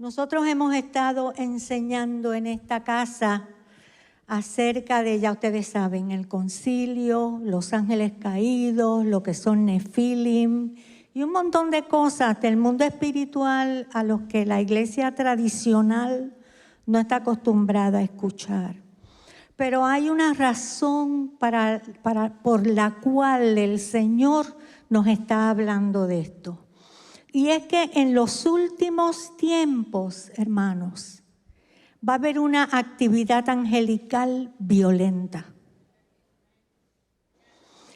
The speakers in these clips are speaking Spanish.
Nosotros hemos estado enseñando en esta casa acerca de, ya ustedes saben, el concilio, los ángeles caídos, lo que son nefilim y un montón de cosas del mundo espiritual a los que la iglesia tradicional no está acostumbrada a escuchar. Pero hay una razón por la cual el Señor nos está hablando de esto. Y es que en los últimos tiempos, hermanos, va a haber una actividad angelical violenta.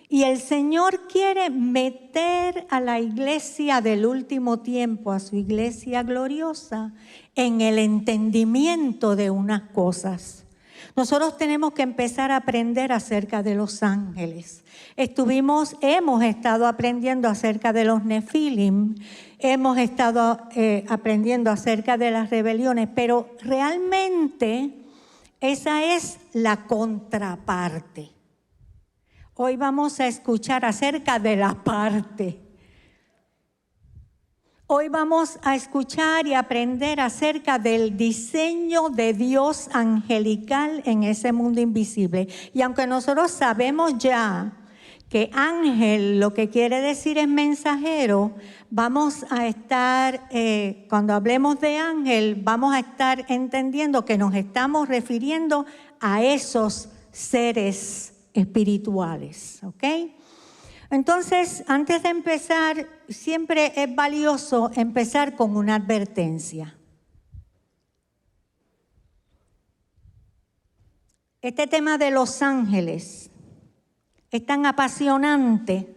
Y el Señor quiere meter a la iglesia del último tiempo, a su iglesia gloriosa, en el entendimiento de unas cosas. Nosotros tenemos que empezar a aprender acerca de los ángeles. Hemos estado aprendiendo acerca de los nefilim, hemos estado aprendiendo acerca de las rebeliones, pero realmente esa es la contraparte. Hoy vamos a escuchar acerca de la parte. Hoy vamos a escuchar y aprender acerca del diseño de Dios angelical en ese mundo invisible. Y aunque nosotros sabemos ya que ángel lo que quiere decir es mensajero, vamos a estar, cuando hablemos de ángel, vamos a estar entendiendo que nos estamos refiriendo a esos seres espirituales, ¿ok? Entonces, antes de empezar, siempre es valioso empezar con una advertencia. Este tema de los ángeles es tan apasionante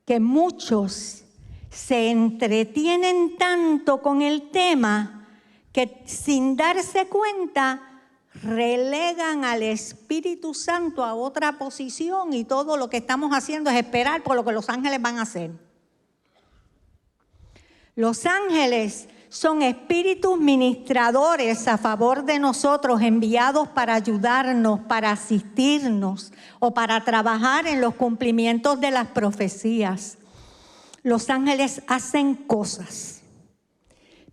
que muchos se entretienen tanto con el tema que sin darse cuenta relegan al Espíritu Santo a otra posición y todo lo que estamos haciendo es esperar por lo que los ángeles van a hacer. Los ángeles son espíritus ministradores a favor de nosotros, enviados para ayudarnos, para asistirnos o para trabajar en los cumplimientos de las profecías. Los ángeles hacen cosas,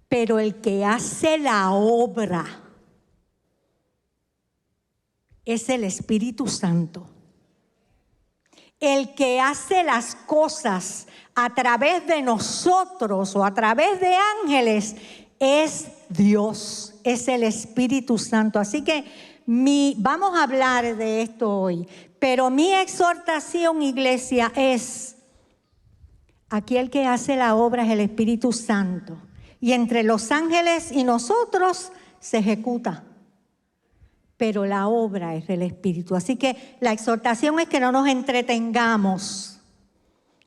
pero el que hace la obra es el Espíritu Santo. El que hace las cosas a través de nosotros o a través de ángeles es Dios, es el Espíritu Santo. Así que vamos a hablar de esto hoy, pero mi exhortación, iglesia, es: aquí el que hace la obra es el Espíritu Santo, y entre los ángeles y nosotros se ejecuta. Pero la obra es del Espíritu. Así que la exhortación es que no nos entretengamos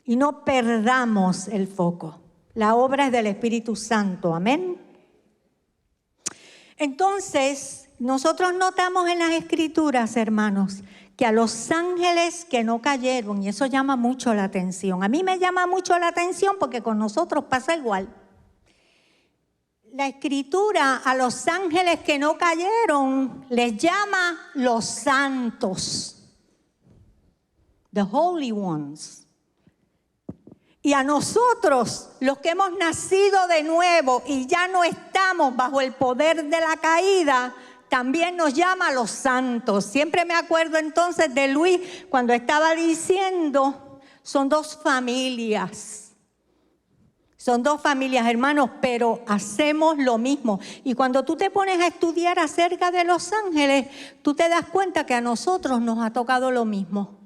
y no perdamos el foco. La obra es del Espíritu Santo. Amén. Entonces, nosotros notamos en las Escrituras, hermanos, que a los ángeles que no cayeron, y eso llama mucho la atención. A mí me llama mucho la atención porque con nosotros pasa igual. La Escritura a los ángeles que no cayeron les llama los santos, the holy ones. Y a nosotros, los que hemos nacido de nuevo y ya no estamos bajo el poder de la caída, también nos llama los santos. Siempre me acuerdo entonces de Luis cuando estaba diciendo, son dos familias. Son dos familias, hermanos, pero hacemos lo mismo. Y cuando tú te pones a estudiar acerca de los ángeles, tú te das cuenta que a nosotros nos ha tocado lo mismo.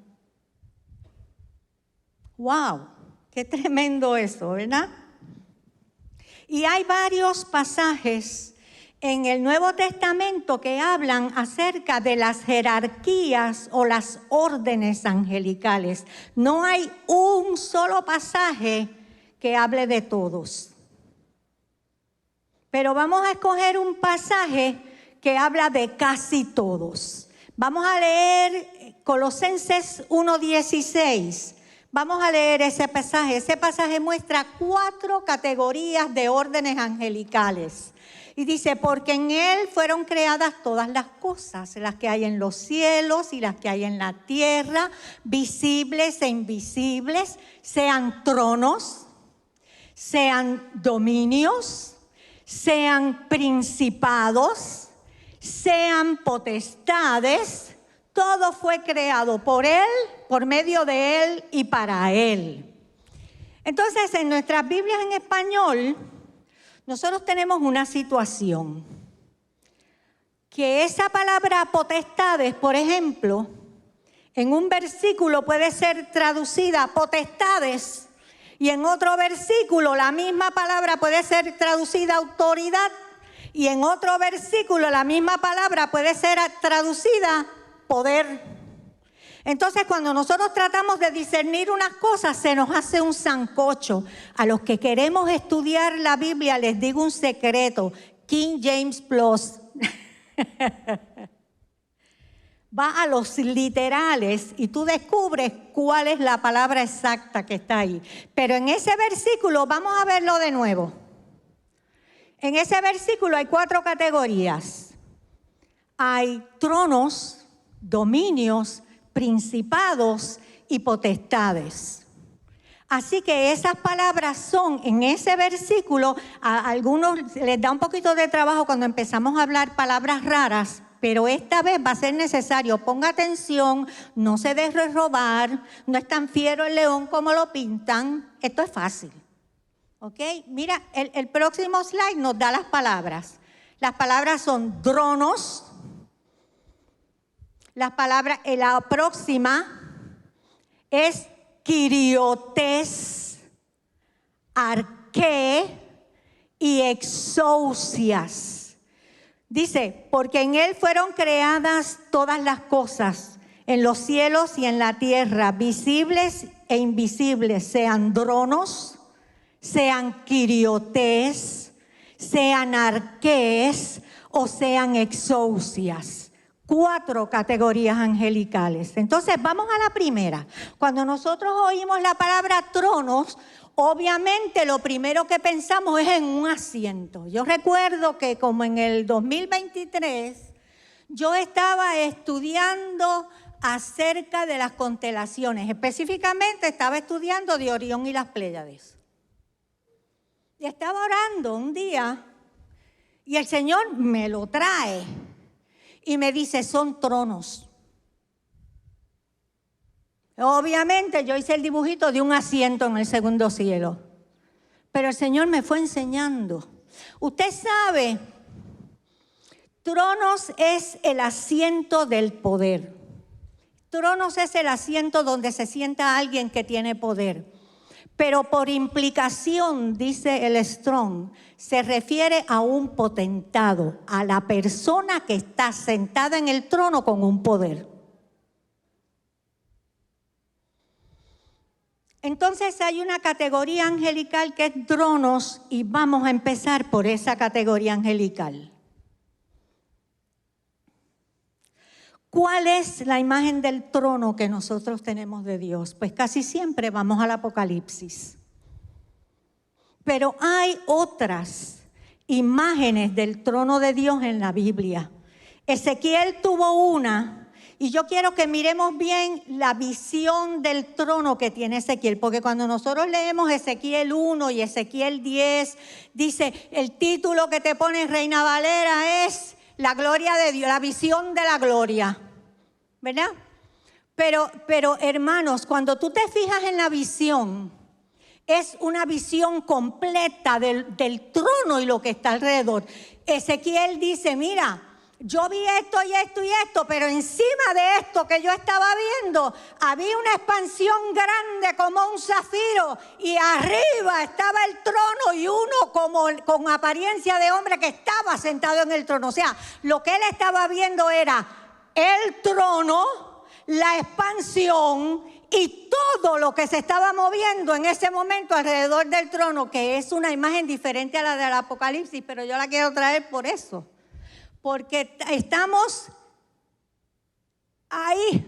¡Wow! ¡Qué tremendo eso!, ¿verdad? Y hay varios pasajes en el Nuevo Testamento que hablan acerca de las jerarquías o las órdenes angelicales. No hay un solo pasaje que hable de todos. Pero vamos a escoger un pasaje que habla de casi todos. Vamos a leer Colosenses 1:16. Vamos a leer ese pasaje. Ese pasaje muestra 4 categorías de órdenes angelicales. Y dice, porque en Él fueron creadas todas las cosas, las que hay en los cielos y las que hay en la tierra, visibles e invisibles, sean tronos, sean dominios, sean principados, sean potestades, todo fue creado por Él, por medio de Él y para Él. Entonces, en nuestras Biblias en español, nosotros tenemos una situación. Que esa palabra potestades, por ejemplo, en un versículo puede ser traducida potestades y en otro versículo la misma palabra puede ser traducida autoridad y en otro versículo la misma palabra puede ser traducida poder. Entonces, cuando nosotros tratamos de discernir unas cosas, se nos hace un sancocho. A los que queremos estudiar la Biblia les digo un secreto, King James Plus. Va a los literales y tú descubres cuál es la palabra exacta que está ahí. Pero en ese versículo, vamos a verlo de nuevo. En ese versículo hay 4 categorías. Hay tronos, dominios, principados y potestades. Así que esas palabras son, en ese versículo, a algunos les da un poquito de trabajo cuando empezamos a hablar palabras raras, pero esta vez va a ser necesario. Ponga atención, no se deje robar, no es tan fiero el león como lo pintan. Esto es fácil. ¿Ok? Mira, el próximo slide nos da las palabras. Las palabras son tronos. La próxima es Quiriotes, Arqué y Exousias. Dice, porque en él fueron creadas todas las cosas, en los cielos y en la tierra, visibles e invisibles, sean tronos, sean Quiriotes, sean Arqués o sean Exousias. 4 categorías angelicales. Entonces, vamos a la primera. Cuando nosotros oímos la palabra tronos, obviamente lo primero que pensamos es en un asiento. Yo recuerdo que como en el 2023, yo estaba estudiando acerca de las constelaciones. Específicamente estaba estudiando de Orión y las Pléyades. Y estaba orando un día y el Señor me lo trae. Y me dice, son tronos. Obviamente yo hice el dibujito de un asiento en el segundo cielo. Pero el Señor me fue enseñando. Usted sabe, tronos es el asiento del poder. Tronos es el asiento donde se sienta alguien que tiene poder. Pero por implicación, dice el Strong, se refiere a un potentado, a la persona que está sentada en el trono con un poder. Entonces hay una categoría angelical que es tronos y vamos a empezar por esa categoría angelical. ¿Cuál es la imagen del trono que nosotros tenemos de Dios? Pues casi siempre vamos al Apocalipsis. Pero hay otras imágenes del trono de Dios en la Biblia. Ezequiel tuvo una, y yo quiero que miremos bien la visión del trono que tiene Ezequiel, porque cuando nosotros leemos Ezequiel 1 y Ezequiel 10, dice, el título que te pone Reina Valera es la gloria de Dios, la visión de la gloria, ¿verdad? Pero hermanos, cuando tú te fijas en la visión, es una visión completa del trono y lo que está alrededor. Ezequiel dice, mira, yo vi esto y esto y esto, pero encima de esto que yo estaba viendo, había una expansión grande como un zafiro y arriba estaba el trono y uno como con apariencia de hombre que estaba sentado en el trono. O sea, lo que él estaba viendo era el trono, la expansión y todo lo que se estaba moviendo en ese momento alrededor del trono, que es una imagen diferente a la del Apocalipsis, pero yo la quiero traer por eso. Porque estamos ahí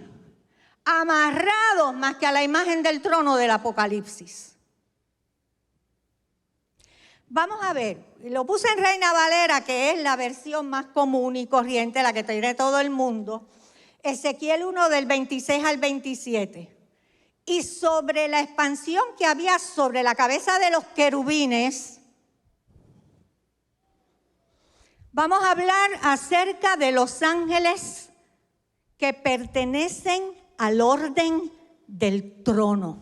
amarrados más que a la imagen del trono del Apocalipsis. Vamos a ver, lo puse en Reina Valera, que es la versión más común y corriente, la que tiene todo el mundo. Ezequiel 1 del 26 al 27. Y sobre la expansión que había sobre la cabeza de los querubines, Vamos a hablar acerca de los ángeles que pertenecen al orden del trono.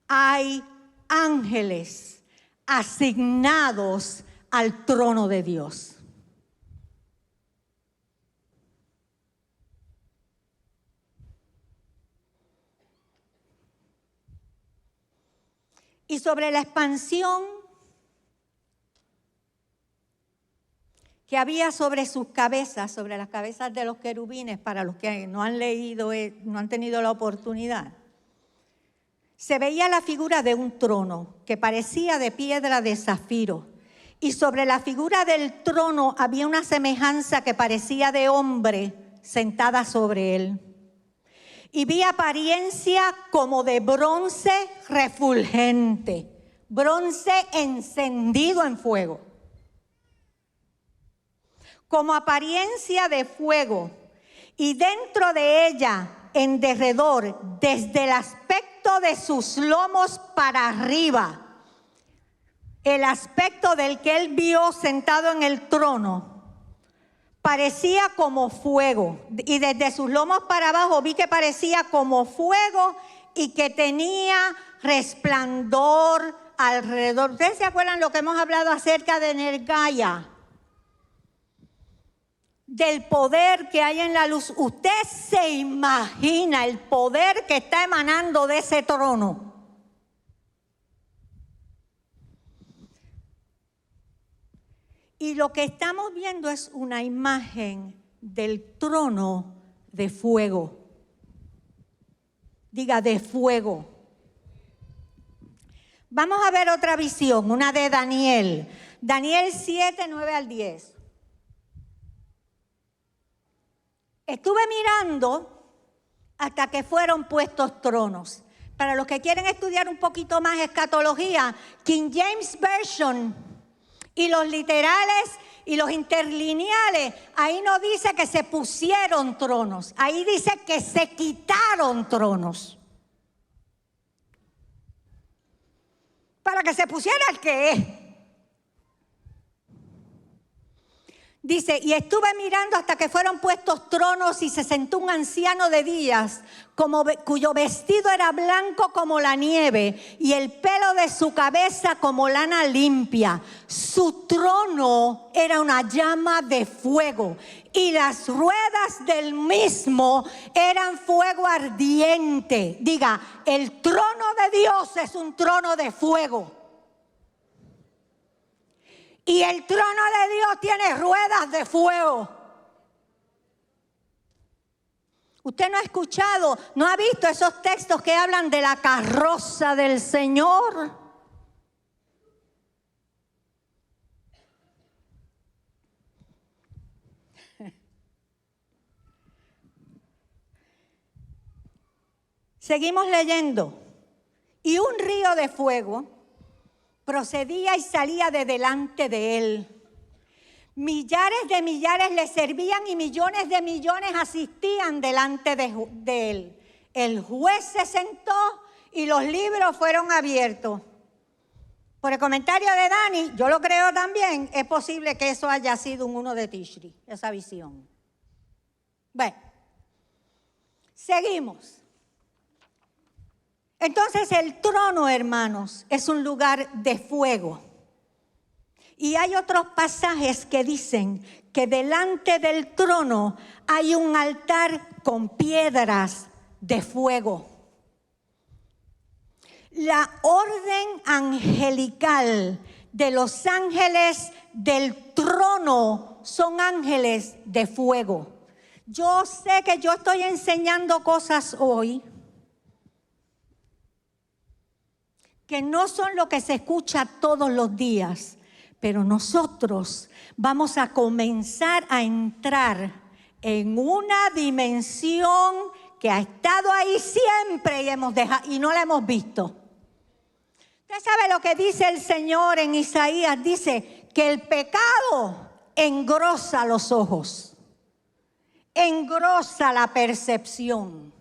Hay ángeles asignados al trono de Dios. Y sobre la expansión que había sobre sus cabezas, sobre las cabezas de los querubines, para los que no han leído, no han tenido la oportunidad, se veía la figura de un trono que parecía de piedra de zafiro. Y sobre la figura del trono había una semejanza que parecía de hombre sentada sobre él. Y vi apariencia como de bronce refulgente, bronce encendido en fuego. Como apariencia de fuego, y dentro de ella, en derredor, desde el aspecto de sus lomos para arriba, el aspecto del que él vio sentado en el trono, parecía como fuego, y desde sus lomos para abajo vi que parecía como fuego y que tenía resplandor alrededor. ¿Ustedes se acuerdan lo que hemos hablado acerca de Nergaya? Del poder que hay en la luz. Usted se imagina el poder que está emanando de ese trono. Y lo que estamos viendo es una imagen del trono de fuego. Diga, de fuego. Vamos a ver otra visión, una de Daniel. Daniel 7, 9 al 10. Estuve mirando hasta que fueron puestos tronos. Para los que quieren estudiar un poquito más escatología, King James Version y los literales y los interlineales, ahí no dice que se pusieron tronos, ahí dice que se quitaron tronos. Para que se pusiera el que es. Dice, y estuve mirando hasta que fueron puestos tronos y se sentó un anciano de días, cuyo vestido era blanco como la nieve y el pelo de su cabeza como lana limpia. Su trono era una llama de fuego y las ruedas del mismo eran fuego ardiente. Diga, el trono de Dios es un trono de fuego. Y el trono de Dios tiene ruedas de fuego. Usted no ha escuchado, no ha visto esos textos que hablan de la carroza del Señor. Seguimos leyendo. Y un río de fuego procedía y salía de delante de él. Millares de millares le servían y millones de millones asistían delante de él. El juez se sentó y los libros fueron abiertos. Por el comentario de Dani, yo lo creo también, es posible que eso haya sido un 1 de Tishri, esa visión. Bueno, seguimos. Entonces el trono, hermanos, es un lugar de fuego. Y hay otros pasajes que dicen que delante del trono hay un altar con piedras de fuego. La orden angelical de los ángeles del trono son ángeles de fuego. Yo sé que yo estoy enseñando cosas hoy que no son lo que se escucha todos los días, pero nosotros vamos a comenzar a entrar en una dimensión que ha estado ahí siempre y no la hemos visto. Usted sabe lo que dice el Señor en Isaías, dice que el pecado engrosa los ojos, engrosa la percepción.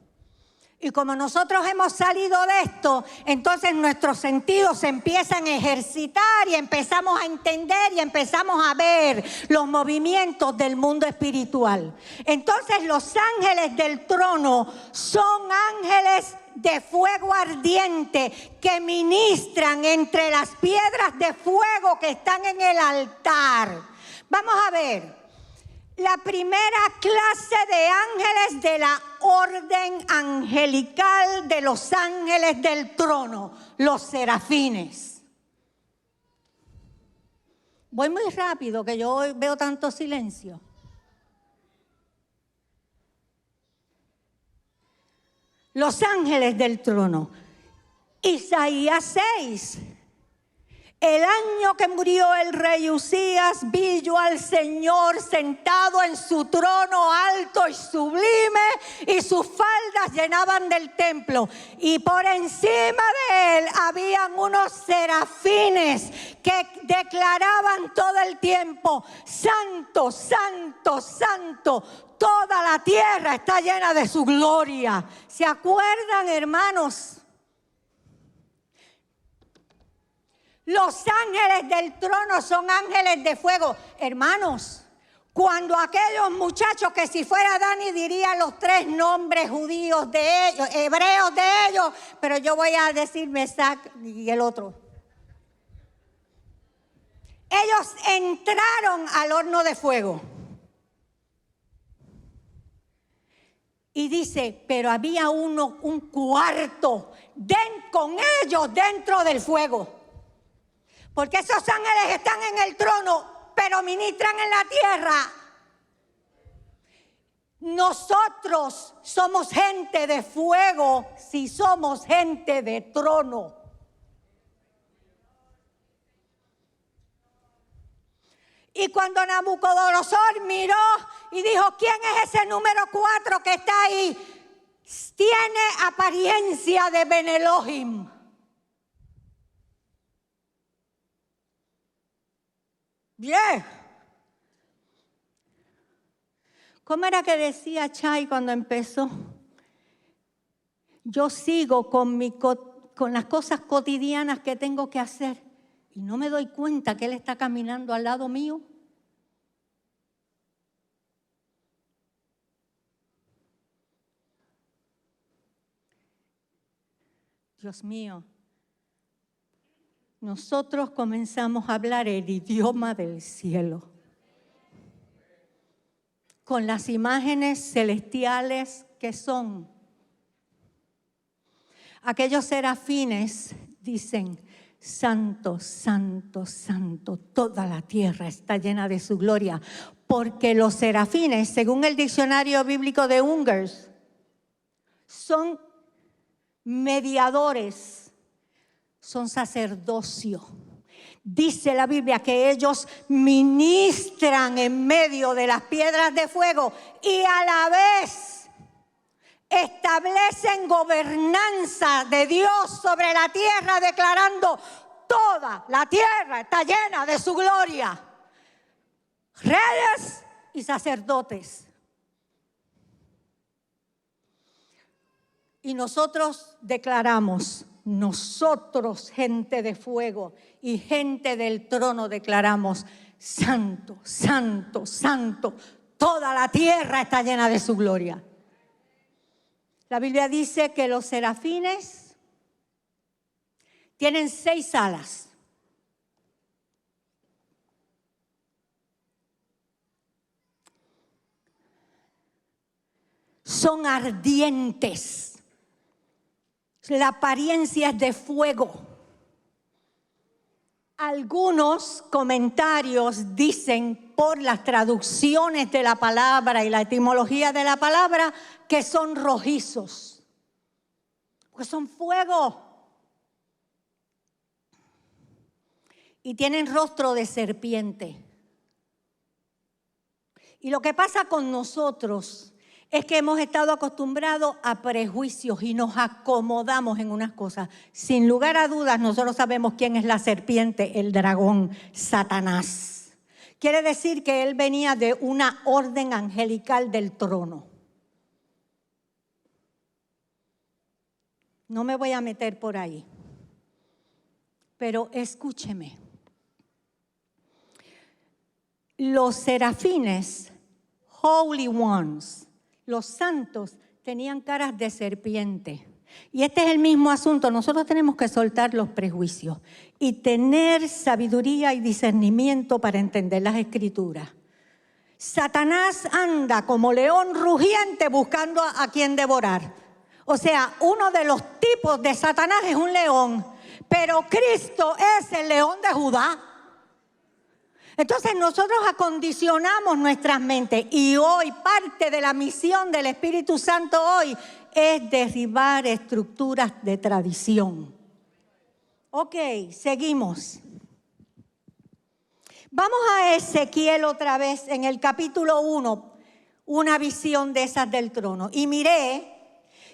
Y como nosotros hemos salido de esto, entonces nuestros sentidos se empiezan a ejercitar y empezamos a entender y empezamos a ver los movimientos del mundo espiritual. Entonces los ángeles del trono son ángeles de fuego ardiente que ministran entre las piedras de fuego que están en el altar. Vamos a ver. La primera clase de ángeles de la orden angelical de los ángeles del trono, los serafines. Voy muy rápido, que yo veo tanto silencio. Los ángeles del trono. Isaías 6. El año que murió el rey Usías, vi yo al Señor sentado en su trono alto y sublime, y sus faldas llenaban del templo. Y por encima de él habían unos serafines que declaraban todo el tiempo: Santo, Santo, Santo, toda la tierra está llena de su gloria. ¿Se acuerdan, hermanos? Los ángeles del trono son ángeles de fuego. Hermanos, cuando aquellos muchachos, que si fuera Dani diría los 3 nombres judíos de ellos, hebreos de ellos, pero yo voy a decir Mesac y el otro. Ellos entraron al horno de fuego. Y dice, pero había un cuarto con ellos dentro del fuego. Porque esos ángeles están en el trono, pero ministran en la tierra. Nosotros somos gente de fuego si somos gente de trono. Y cuando Nabucodonosor miró y dijo: ¿quién es ese número 4 que está ahí? Tiene apariencia de Ben Elohim. Bien. ¿Cómo era que decía Chay cuando empezó? Yo sigo con las cosas cotidianas que tengo que hacer y no me doy cuenta que Él está caminando al lado mío. Dios mío. Nosotros comenzamos a hablar el idioma del cielo, con las imágenes celestiales que son. Aquellos serafines dicen: Santo, Santo, Santo, toda la tierra está llena de su gloria. Porque los serafines, según el diccionario bíblico de Ungers, son mediadores. Son sacerdocio. Dice la Biblia que ellos ministran en medio de las piedras de fuego y a la vez establecen gobernanza de Dios sobre la tierra, declarando: toda la tierra está llena de su gloria. Reyes y sacerdotes. Y nosotros declaramos: nosotros, gente de fuego y gente del trono, declaramos: Santo, Santo, Santo, toda la tierra está llena de su gloria. La Biblia dice que los serafines tienen 6 alas. Son ardientes. La apariencia es de fuego. Algunos comentarios dicen, por las traducciones de la palabra y la etimología de la palabra, que son rojizos, porque son fuego. Y tienen rostro de serpiente. Y lo que pasa con nosotros es que hemos estado acostumbrados a prejuicios y nos acomodamos en unas cosas. Sin lugar a dudas, nosotros sabemos quién es la serpiente, el dragón, Satanás. Quiere decir que él venía de una orden angelical del trono. No me voy a meter por ahí. Pero escúcheme. Los serafines, holy ones, los santos, tenían caras de serpiente. Y este es el mismo asunto. Nosotros tenemos que soltar los prejuicios y tener sabiduría y discernimiento para entender las Escrituras. Satanás anda como león rugiente buscando a quien devorar. O sea, uno de los tipos de Satanás es un león, pero Cristo es el león de Judá. Entonces nosotros acondicionamos nuestras mentes y hoy parte de la misión del Espíritu Santo hoy es derribar estructuras de tradición. Ok, seguimos. Vamos a Ezequiel otra vez en el capítulo 1, una visión de esas del trono. Y miré,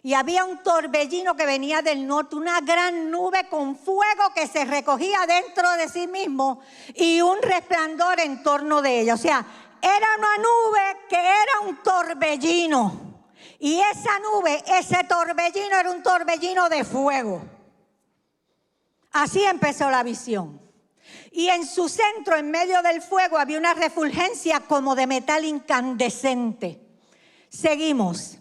y había un torbellino que venía del norte, una gran nube con fuego que se recogía dentro de sí mismo y un resplandor en torno de ella. O sea, era una nube que era un torbellino. Y esa nube, ese torbellino era un torbellino de fuego. Así empezó la visión. Y en su centro, en medio del fuego, había una refulgencia como de metal incandescente. Seguimos.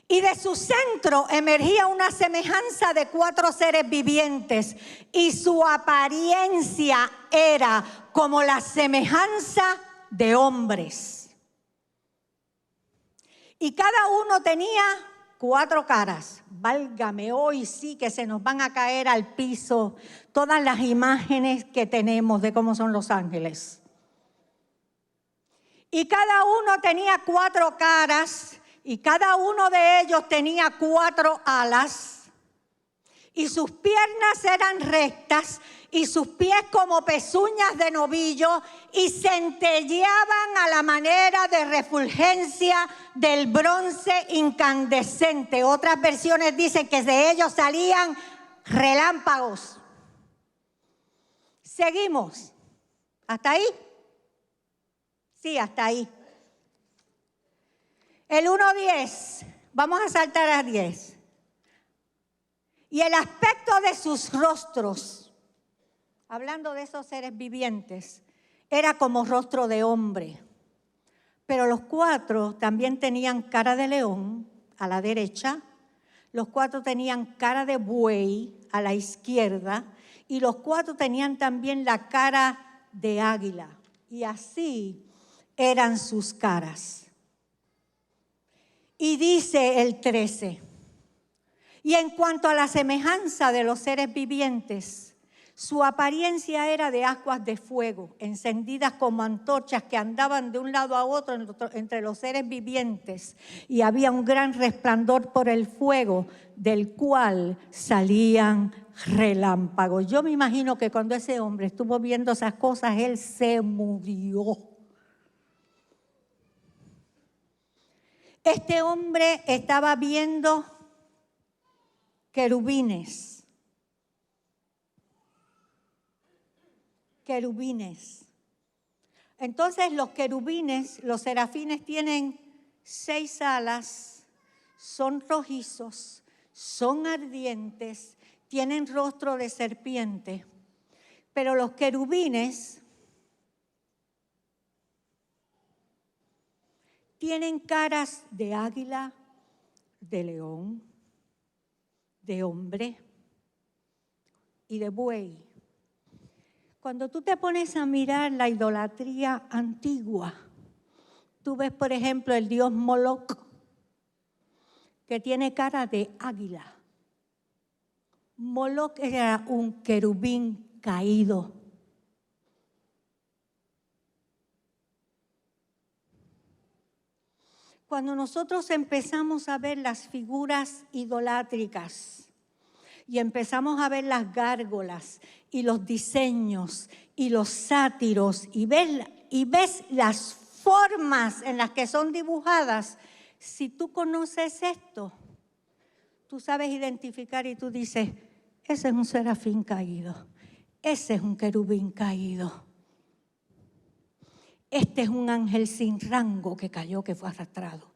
Y de su centro emergía una semejanza de 4 seres vivientes. Y su apariencia era como la semejanza de hombres. Y cada uno tenía 4 caras. Válgame, hoy sí que se nos van a caer al piso todas las imágenes que tenemos de cómo son los ángeles. Y cada uno tenía 4 caras y cada uno de ellos tenía 4 alas. Y sus piernas eran rectas y sus pies como pezuñas de novillo y centelleaban a la manera de refulgencia del bronce incandescente. Otras versiones dicen que de ellos salían relámpagos. Seguimos. ¿Hasta ahí? Sí, hasta ahí. El 1:10. Vamos a saltar a 10. Y el aspecto de sus rostros, hablando de esos seres vivientes, era como rostro de hombre. Pero los 4 también tenían cara de león a la derecha, los 4 tenían cara de buey a la izquierda y los 4 tenían también la cara de águila. Y así eran sus caras. Y dice el 13. Y en cuanto a la semejanza de los seres vivientes, su apariencia era de ascuas de fuego, encendidas como antorchas que andaban de un lado a otro entre los seres vivientes. Y había un gran resplandor por el fuego, del cual salían relámpagos. Yo me imagino que cuando ese hombre estuvo viendo esas cosas, él se murió. Este hombre estaba viendo querubines. Querubines. Entonces los querubines, los serafines tienen 6 alas, son rojizos, son ardientes, tienen rostro de serpiente. Pero los querubines tienen caras de águila, de león, de hombre y de buey. Cuando tú te pones a mirar la idolatría antigua, tú ves, por ejemplo, el dios Moloch, que tiene cara de águila. Moloch era un querubín caído. Cuando nosotros empezamos a ver las figuras idolátricas y empezamos a ver las gárgolas y los diseños y los sátiros y ves las formas en las que son dibujadas, si tú conoces esto, tú sabes identificar y tú dices, ese es un serafín caído, ese es un querubín caído. Este es un ángel sin rango que cayó, que fue arrastrado.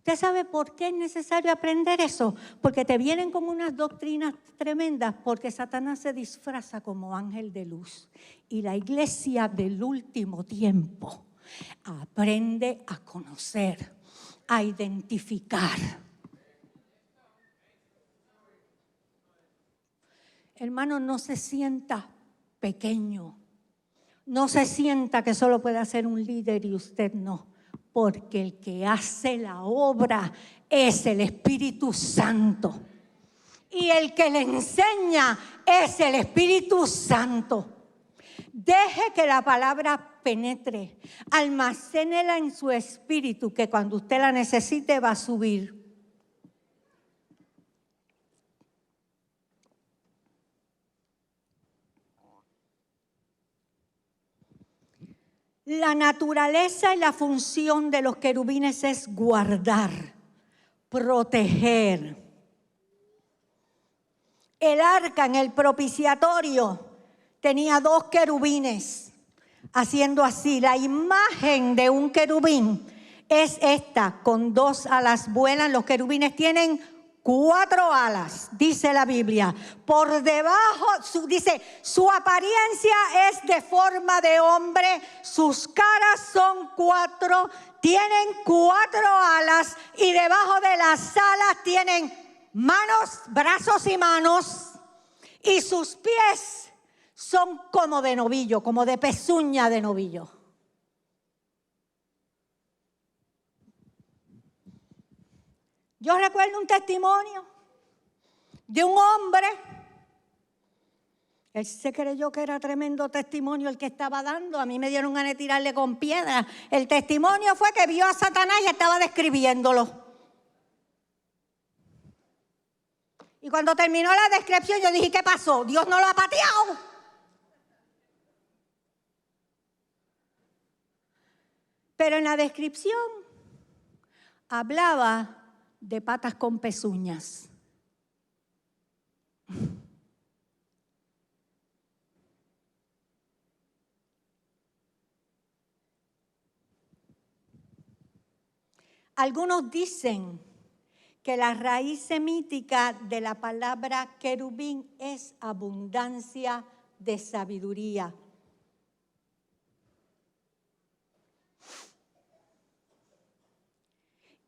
¿Usted sabe por qué es necesario aprender eso? Porque te vienen con unas doctrinas tremendas, porque Satanás se disfraza como ángel de luz. Y la iglesia del último tiempo aprende a conocer, a identificar. Hermano, no se sienta pequeño. No se sienta que solo puede ser un líder y usted no. Porque el que hace la obra es el Espíritu Santo. Y el que le enseña es el Espíritu Santo. Deje que la palabra penetre. Almacénela en su espíritu, que cuando usted la necesite va a subir. La naturaleza y la función de los querubines es guardar, proteger. El arca en el propiciatorio tenía 2 querubines haciendo así. La imagen de un querubín es esta, con 2 alas vuelan. Los querubines tienen 4 alas, dice la Biblia. Por debajo, dice, su apariencia es de forma de hombre, sus caras son 4, tienen 4 alas y debajo de las alas tienen manos, brazos y manos, y sus pies son como de novillo, como de pezuña de novillo. Yo recuerdo un testimonio de un hombre. Él se creyó que era tremendo testimonio el que estaba dando. A mí me dieron ganas de tirarle con piedra. El testimonio fue que vio a Satanás y estaba describiéndolo. Y cuando terminó la descripción yo dije, ¿qué pasó? ¿Dios no lo ha pateado? Pero en la descripción hablaba de patas con pezuñas. Algunos dicen que la raíz semítica de la palabra querubín es abundancia de sabiduría.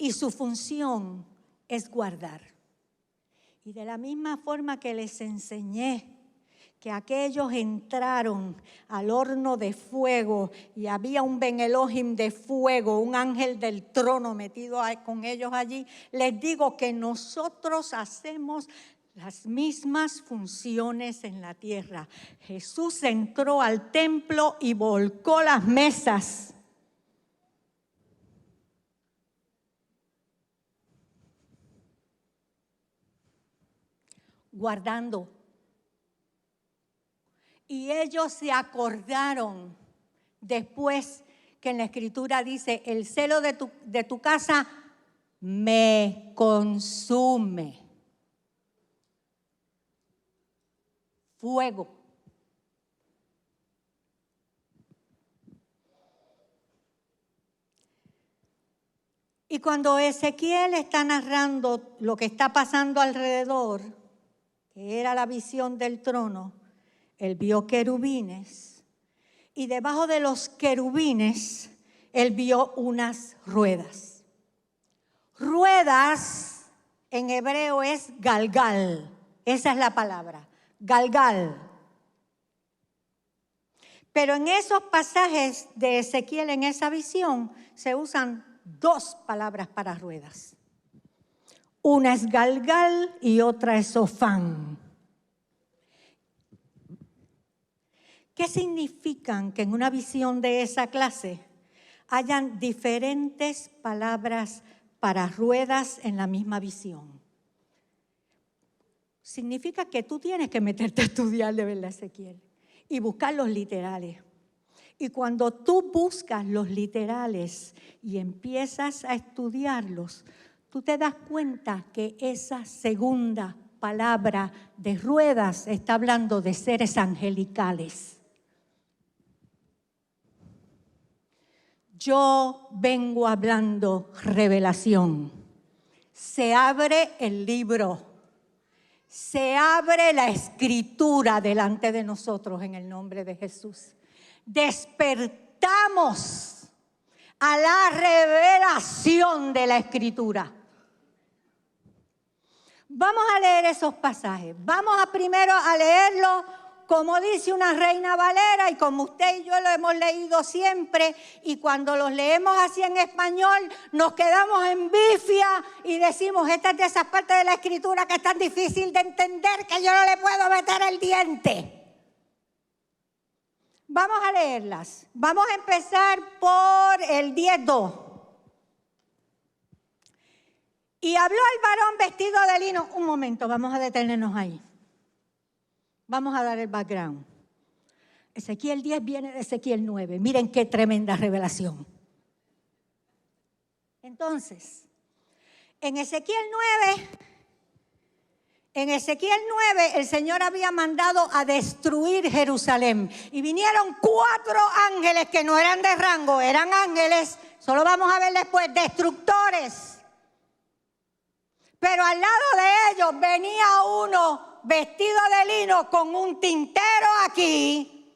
Y su función es guardar. Y de la misma forma que les enseñé que aquellos entraron al horno de fuego y había un Ben Elohim de fuego, un ángel del trono metido con ellos allí, les digo que nosotros hacemos las mismas funciones en la tierra. Jesús entró al templo y volcó las mesas. Guardando. Y ellos se acordaron después que en la Escritura dice, el celo de tu casa me consume. Fuego. Y cuando Ezequiel está narrando lo que está pasando alrededor, que era la visión del trono, él vio querubines y debajo de los querubines él vio unas ruedas. Ruedas en hebreo es galgal, esa es la palabra, galgal. Pero en esos pasajes de Ezequiel, en esa visión, se usan 2 palabras para ruedas. Una es galgal y otra es ofán. ¿Qué significan que en una visión de esa clase hayan diferentes palabras para ruedas en la misma visión? Significa que tú tienes que meterte a estudiar de verdad, Ezequiel, y buscar los literales. Y cuando tú buscas los literales y empiezas a estudiarlos, tú te das cuenta que esa segunda palabra de ruedas está hablando de seres angelicales. Yo vengo hablando revelación. se abre el libro. Se abre la escritura delante de nosotros en el nombre de Jesús. Despertamos a la revelación de la escritura. Vamos a leer esos pasajes. Vamos primero a leerlo como dice una Reina Valera y como usted y yo lo hemos leído siempre, y cuando los leemos así en español nos quedamos en bifia y decimos, esta es de esas partes de la escritura que es tan difícil de entender que yo no le puedo meter el diente. Vamos a leerlas. Vamos a empezar por el 10:2. Y habló el varón vestido de lino. Un momento, vamos a detenernos ahí. Vamos a dar el background. Ezequiel 10 viene de Ezequiel 9. Miren qué tremenda revelación. Entonces, en Ezequiel 9 el Señor había mandado a destruir Jerusalén. Y vinieron 4 ángeles que no eran de rango, eran ángeles, solo vamos a ver después, destructores. Pero al lado de ellos venía uno vestido de lino con un tintero aquí,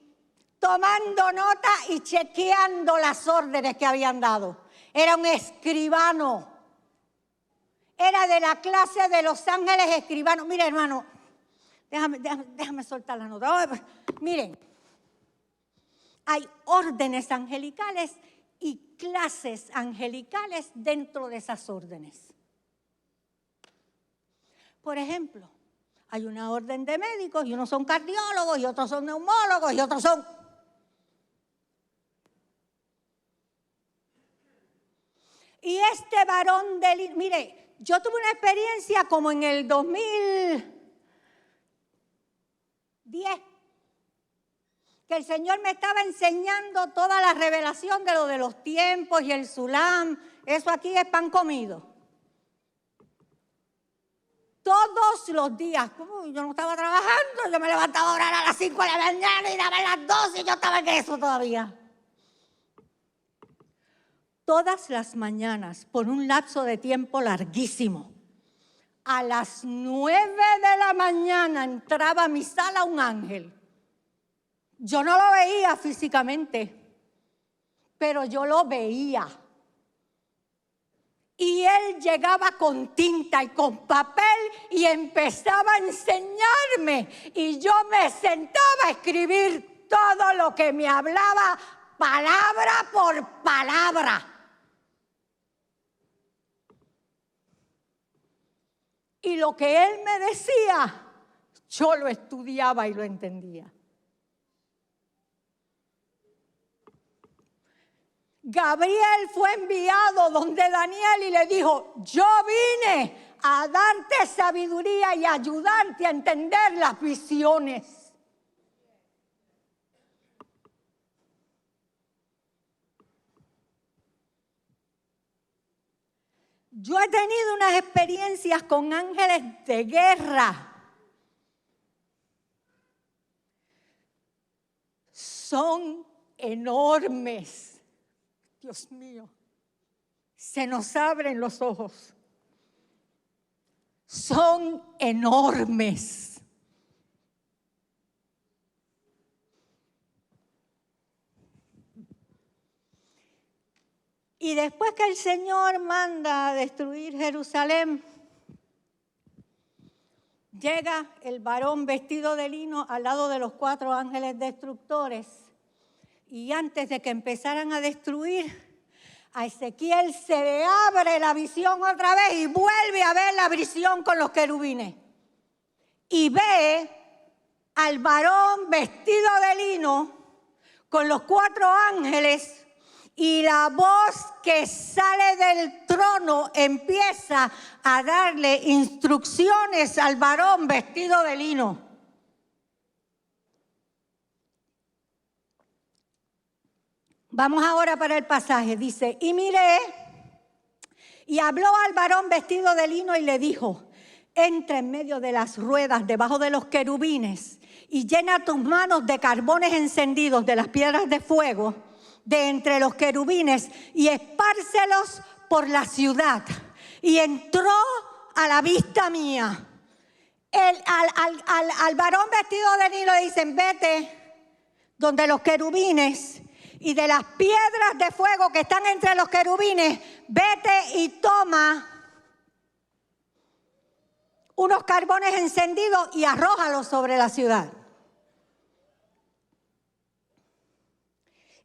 tomando nota y chequeando las órdenes que habían dado. Era un escribano. Era de la clase de los ángeles escribanos. Mire, hermano, déjame soltar la nota. Miren, hay órdenes angelicales y clases angelicales dentro de esas órdenes. Por ejemplo, hay una orden de médicos y unos son cardiólogos y otros son neumólogos y otros son... Y este varón de... Mire, yo tuve una experiencia como en el 2010, que el Señor me estaba enseñando toda la revelación de lo de los tiempos y el Sulam. Eso aquí es pan comido. Todos los días, yo no estaba trabajando, yo me levantaba a orar a las 5 de la mañana y daba a las 12 y yo estaba en eso todavía. Todas las mañanas, por un lapso de tiempo larguísimo, a las 9 de la mañana entraba a mi sala un ángel. Yo no lo veía físicamente, pero yo lo veía. Y él llegaba con tinta y con papel y empezaba a enseñarme. Y yo me sentaba a escribir todo lo que me hablaba, palabra por palabra. Y lo que él me decía, yo lo estudiaba y lo entendía. Gabriel fue enviado donde Daniel y le dijo, yo vine a darte sabiduría y ayudarte a entender las visiones. Yo he tenido unas experiencias con ángeles de guerra. Son enormes. Dios mío, se nos abren los ojos. Son enormes. Y después que el Señor manda a destruir Jerusalén, llega el varón vestido de lino al lado de los 4 ángeles destructores. Y antes de que empezaran a destruir, a Ezequiel se le abre la visión otra vez y vuelve a ver la visión con los querubines. Y ve al varón vestido de lino con los 4 ángeles y la voz que sale del trono empieza a darle instrucciones al varón vestido de lino. Vamos ahora para el pasaje. Dice, y miré, y habló al varón vestido de lino y le dijo, entra en medio de las ruedas debajo de los querubines y llena tus manos de carbones encendidos de las piedras de fuego de entre los querubines y espárcelos por la ciudad. y entró a la vista mía. Al varón vestido de lino le dicen, vete donde los querubines, y de las piedras de fuego que están entre los querubines, vete y toma unos carbones encendidos y arrójalos sobre la ciudad.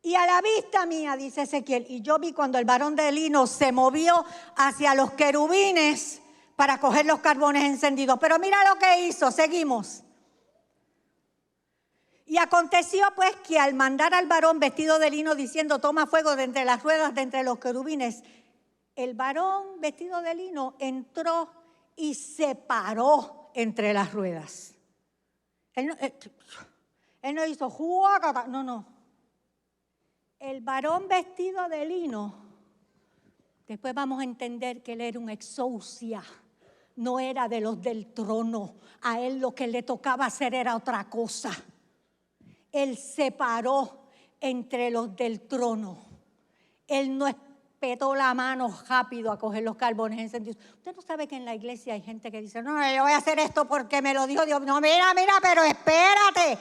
Y a la vista mía, dice Ezequiel, y yo vi cuando el varón de lino se movió hacia los querubines para coger los carbones encendidos. Pero mira lo que hizo, seguimos. Y aconteció pues que al mandar al varón vestido de lino diciendo, toma fuego de entre las ruedas de entre los querubines, el varón vestido de lino entró y se paró entre las ruedas. Él no hizo juacata, no. El varón vestido de lino, después vamos a entender que él era un exousia, no era de los del trono. A él lo que le tocaba hacer era otra cosa. Él se paró entre los del trono. Él no espetó la mano rápido a coger los carbones encendidos. Usted no sabe que en la iglesia hay gente que dice, no, yo voy a hacer esto porque me lo dijo Dios. No, mira, pero espérate.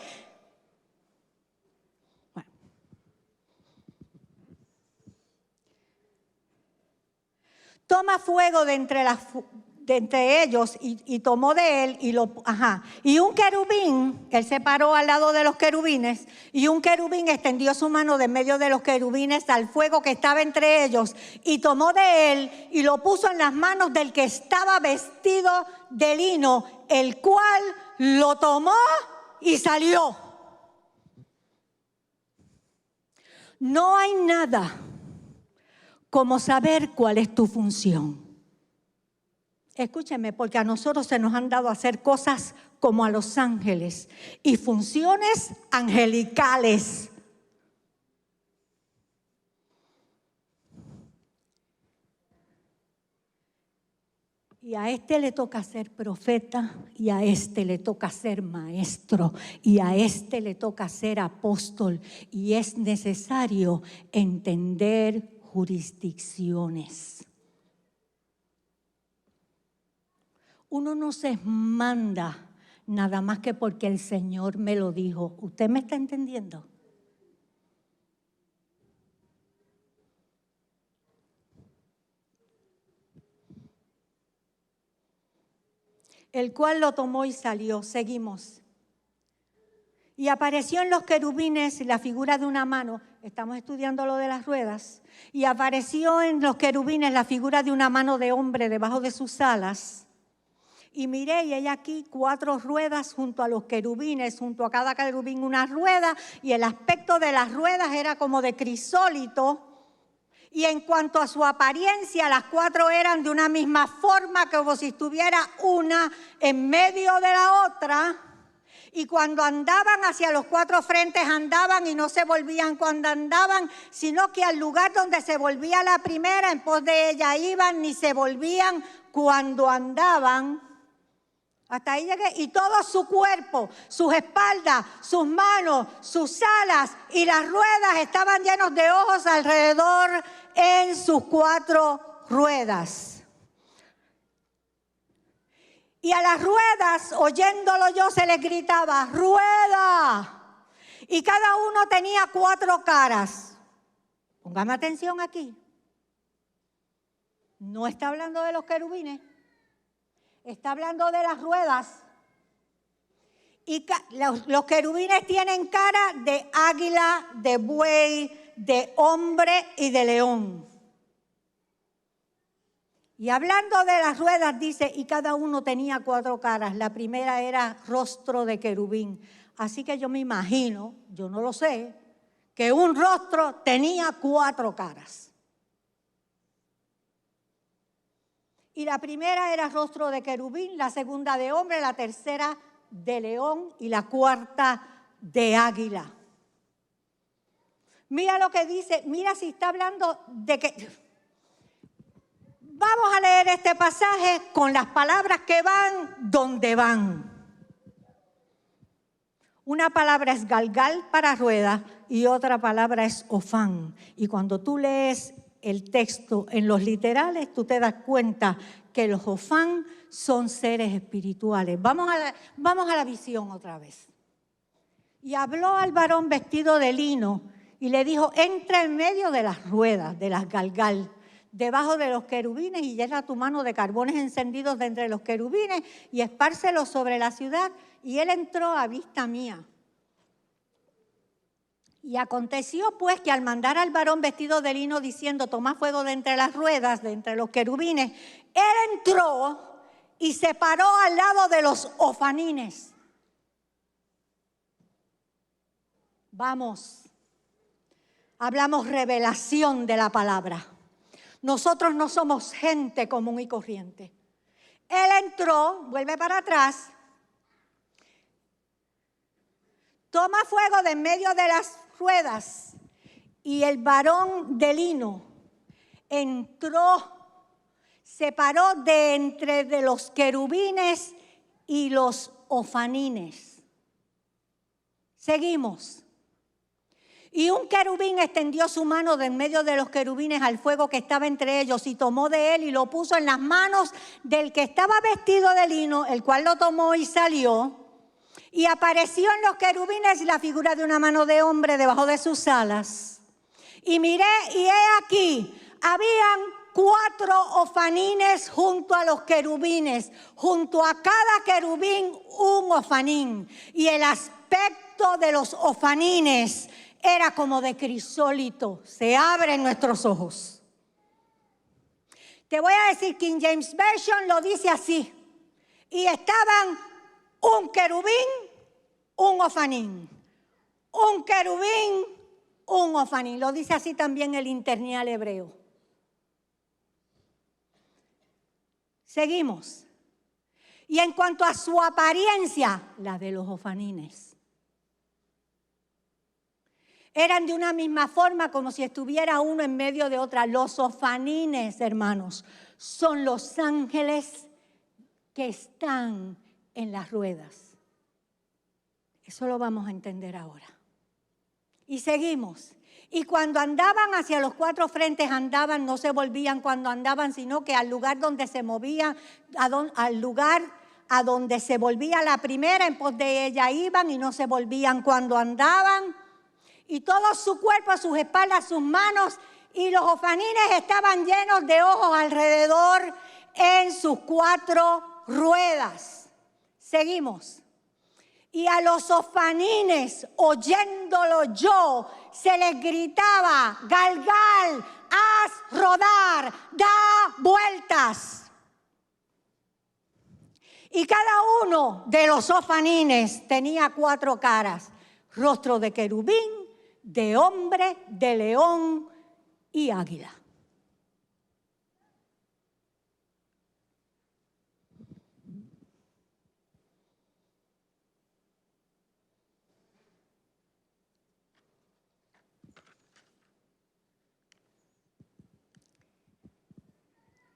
Bueno. Toma fuego de entre ellos y tomó de él y un querubín, él se paró al lado de los querubines y un querubín extendió su mano de en medio de los querubines al fuego que estaba entre ellos y tomó de él y lo puso en las manos del que estaba vestido de lino, el cual lo tomó y salió. No hay nada como saber cuál es tu función. Escúcheme, porque a nosotros se nos han dado a hacer cosas como a los ángeles y funciones angelicales. Y a este le toca ser profeta, y a este le toca ser maestro, y a este le toca ser apóstol. Y es necesario entender jurisdicciones. Uno no se manda nada más que porque el Señor me lo dijo. ¿Usted me está entendiendo? El cual lo tomó y salió. Seguimos. Y apareció en los querubines la figura de una mano. Estamos estudiando lo de las ruedas. Y apareció en los querubines la figura de una mano de hombre debajo de sus alas. Y miré, y hay aquí 4 ruedas junto a los querubines, junto a cada querubín una rueda, y el aspecto de las ruedas era como de crisólito. Y en cuanto a su apariencia, las 4 eran de una misma forma, como si estuviera una en medio de la otra. Y cuando andaban hacia los 4 frentes andaban y no se volvían cuando andaban, sino que al lugar donde se volvía la primera, en pos de ella iban, ni se volvían cuando andaban. Hasta ahí llegué. Y todo su cuerpo, sus espaldas, sus manos, sus alas y las ruedas estaban llenos de ojos alrededor en sus 4 ruedas. Y a las ruedas, oyéndolo yo, se les gritaba, ¡rueda! Y cada uno tenía 4 caras. Póngame atención aquí. No está hablando de los querubines. Está hablando de las ruedas. Y los querubines tienen cara de águila, de buey, de hombre y de león. Y hablando de las ruedas, dice, y cada uno tenía 4 caras. La primera era rostro de querubín. Así que yo me imagino, yo no lo sé, que un rostro tenía 4 caras. Y la primera era rostro de querubín, la segunda de hombre, la tercera de león y la cuarta de águila. Mira lo que dice, mira si está hablando de que... Vamos a leer este pasaje con las palabras que van donde van. Una palabra es galgal para rueda y otra palabra es ofán. Y cuando tú lees el texto en los literales, tú te das cuenta que los Jofán son seres espirituales. Vamos a la visión otra vez. Y habló al varón vestido de lino y le dijo, entra en medio de las ruedas, de las galgal, debajo de los querubines y llena tu mano de carbones encendidos de entre los querubines y espárcelos sobre la ciudad. Y él entró a vista mía. Y aconteció pues que al mandar al varón vestido de lino diciendo, toma fuego de entre las ruedas, de entre los querubines, él entró y se paró al lado de los ofanines. Vamos, hablamos revelación de la palabra. Nosotros no somos gente común y corriente. Él entró, vuelve para atrás, toma fuego de en medio de las ruedas y el varón de lino entró, se paró de entre de los querubines y los ofanines. Seguimos. Y un querubín extendió su mano de en medio de los querubines al fuego que estaba entre ellos y tomó de él y lo puso en las manos del que estaba vestido de lino, el cual lo tomó y salió. Y apareció en los querubines la figura de una mano de hombre debajo de sus alas. Y miré y he aquí, habían 4 ofanines junto a los querubines, junto a cada querubín un ofanín. Y el aspecto de los ofanines era como de crisólito, se abren nuestros ojos. Te voy a decir, King James Version lo dice así. Y estaban un querubín, un ofanín. Un querubín, un ofanín. Lo dice así también el interlineal hebreo. Seguimos. Y en cuanto a su apariencia, la de los ofanines. Eran de una misma forma, como si estuviera uno en medio de otra. Los ofanines, hermanos, son los ángeles que están en las ruedas. Eso lo vamos a entender ahora. Y seguimos. Y cuando andaban hacia los 4 frentes, andaban, no se volvían cuando andaban, sino que al lugar donde se movían, al lugar a donde se volvía la primera, en pos de ella iban y no se volvían cuando andaban. Y todo su cuerpo, sus espaldas, sus manos y los ofanines estaban llenos de ojos alrededor en sus 4 ruedas. Seguimos. Y a los ofanines, oyéndolo yo, se les gritaba, Galgal, haz rodar, da vueltas. Y cada uno de los ofanines tenía 4 caras, rostro de querubín, de hombre, de león y águila.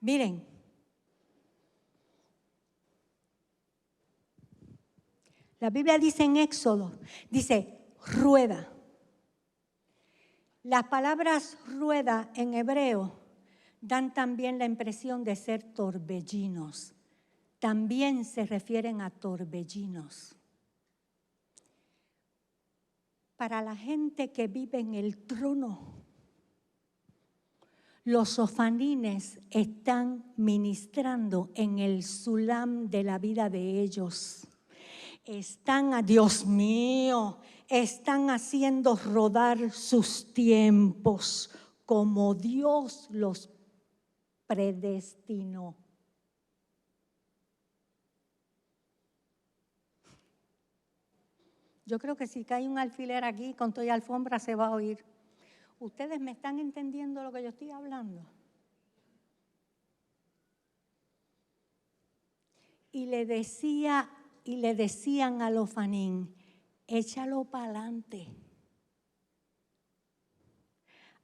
Miren, la Biblia dice en Éxodo, dice rueda. Las palabras rueda en hebreo dan también la impresión de ser torbellinos. También se refieren a torbellinos. Para la gente que vive en el trono, los ofanines están ministrando en el sulam de la vida de ellos. Están, Dios mío, están haciendo rodar sus tiempos como Dios los predestinó. Yo creo que si cae un alfiler aquí con toda alfombra se va a oír. ¿Ustedes me están entendiendo lo que yo estoy hablando? Y le decían al ofanín, échalo para adelante.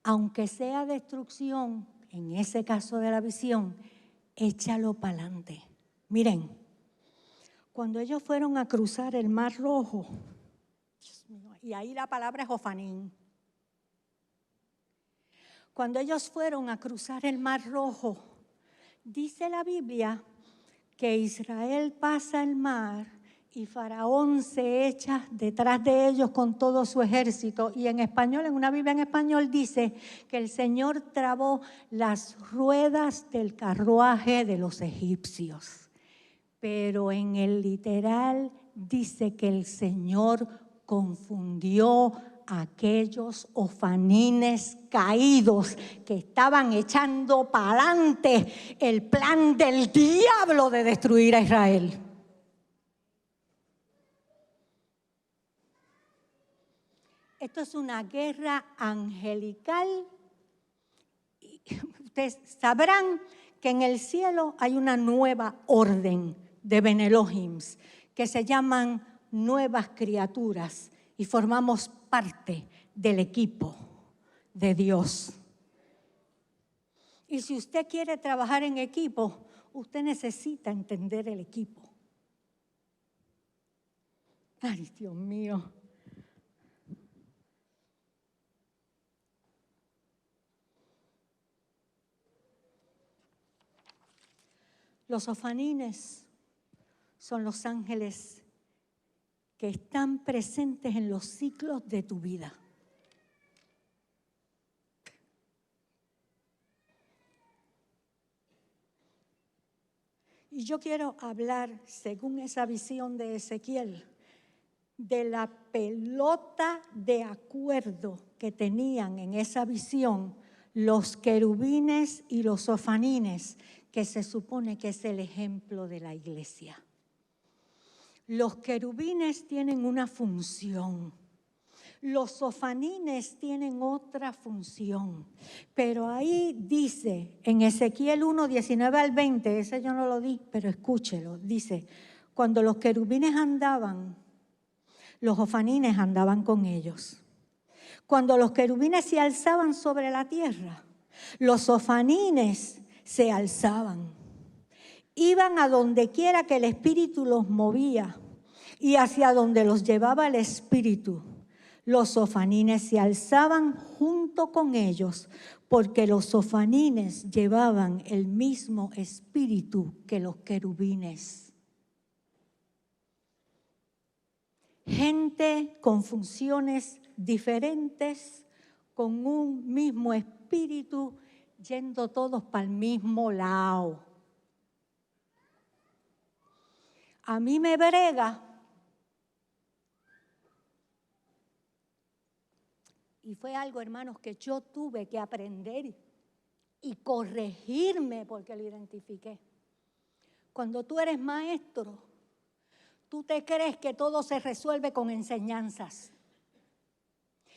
Aunque sea destrucción, en ese caso de la visión, échalo para adelante. Miren, cuando ellos fueron a cruzar el Mar Rojo, Dios mío, y ahí la palabra es ofanín. Cuando ellos fueron a cruzar el Mar Rojo, dice la Biblia que Israel pasa el mar y Faraón se echa detrás de ellos con todo su ejército. Y en español, en una Biblia en español dice que el Señor trabó las ruedas del carruaje de los egipcios. Pero en el literal dice que el Señor confundió a aquellos ofanines caídos que estaban echando para adelante el plan del diablo de destruir a Israel. Esto es una guerra angelical. Ustedes sabrán que en el cielo hay una nueva orden de Ben Elohim que se llaman nuevas criaturas y formamos parte del equipo de Dios. Y si usted quiere trabajar en equipo, usted necesita entender el equipo. Ay, Dios mío. Los ofanines son los ángeles que están presentes en los ciclos de tu vida. Y yo quiero hablar, según esa visión de Ezequiel, de la pelota de acuerdo que tenían en esa visión los querubines y los ofanines, que se supone que es el ejemplo de la iglesia. Los querubines tienen una función, los ofanines tienen otra función, pero ahí dice en Ezequiel 1, 19 al 20, ese yo no lo di, pero escúchelo, dice, cuando los querubines andaban, los ofanines andaban con ellos. Cuando los querubines se alzaban sobre la tierra, los ofanines se alzaban. Iban a donde quiera que el Espíritu los movía y hacia donde los llevaba el Espíritu. Los ofanines se alzaban junto con ellos porque los ofanines llevaban el mismo espíritu que los querubines. Gente con funciones diferentes, con un mismo espíritu, yendo todos para el mismo lado. A mí me brega, y fue algo, hermanos, que yo tuve que aprender y corregirme porque lo identifiqué. Cuando tú eres maestro, tú te crees que todo se resuelve con enseñanzas.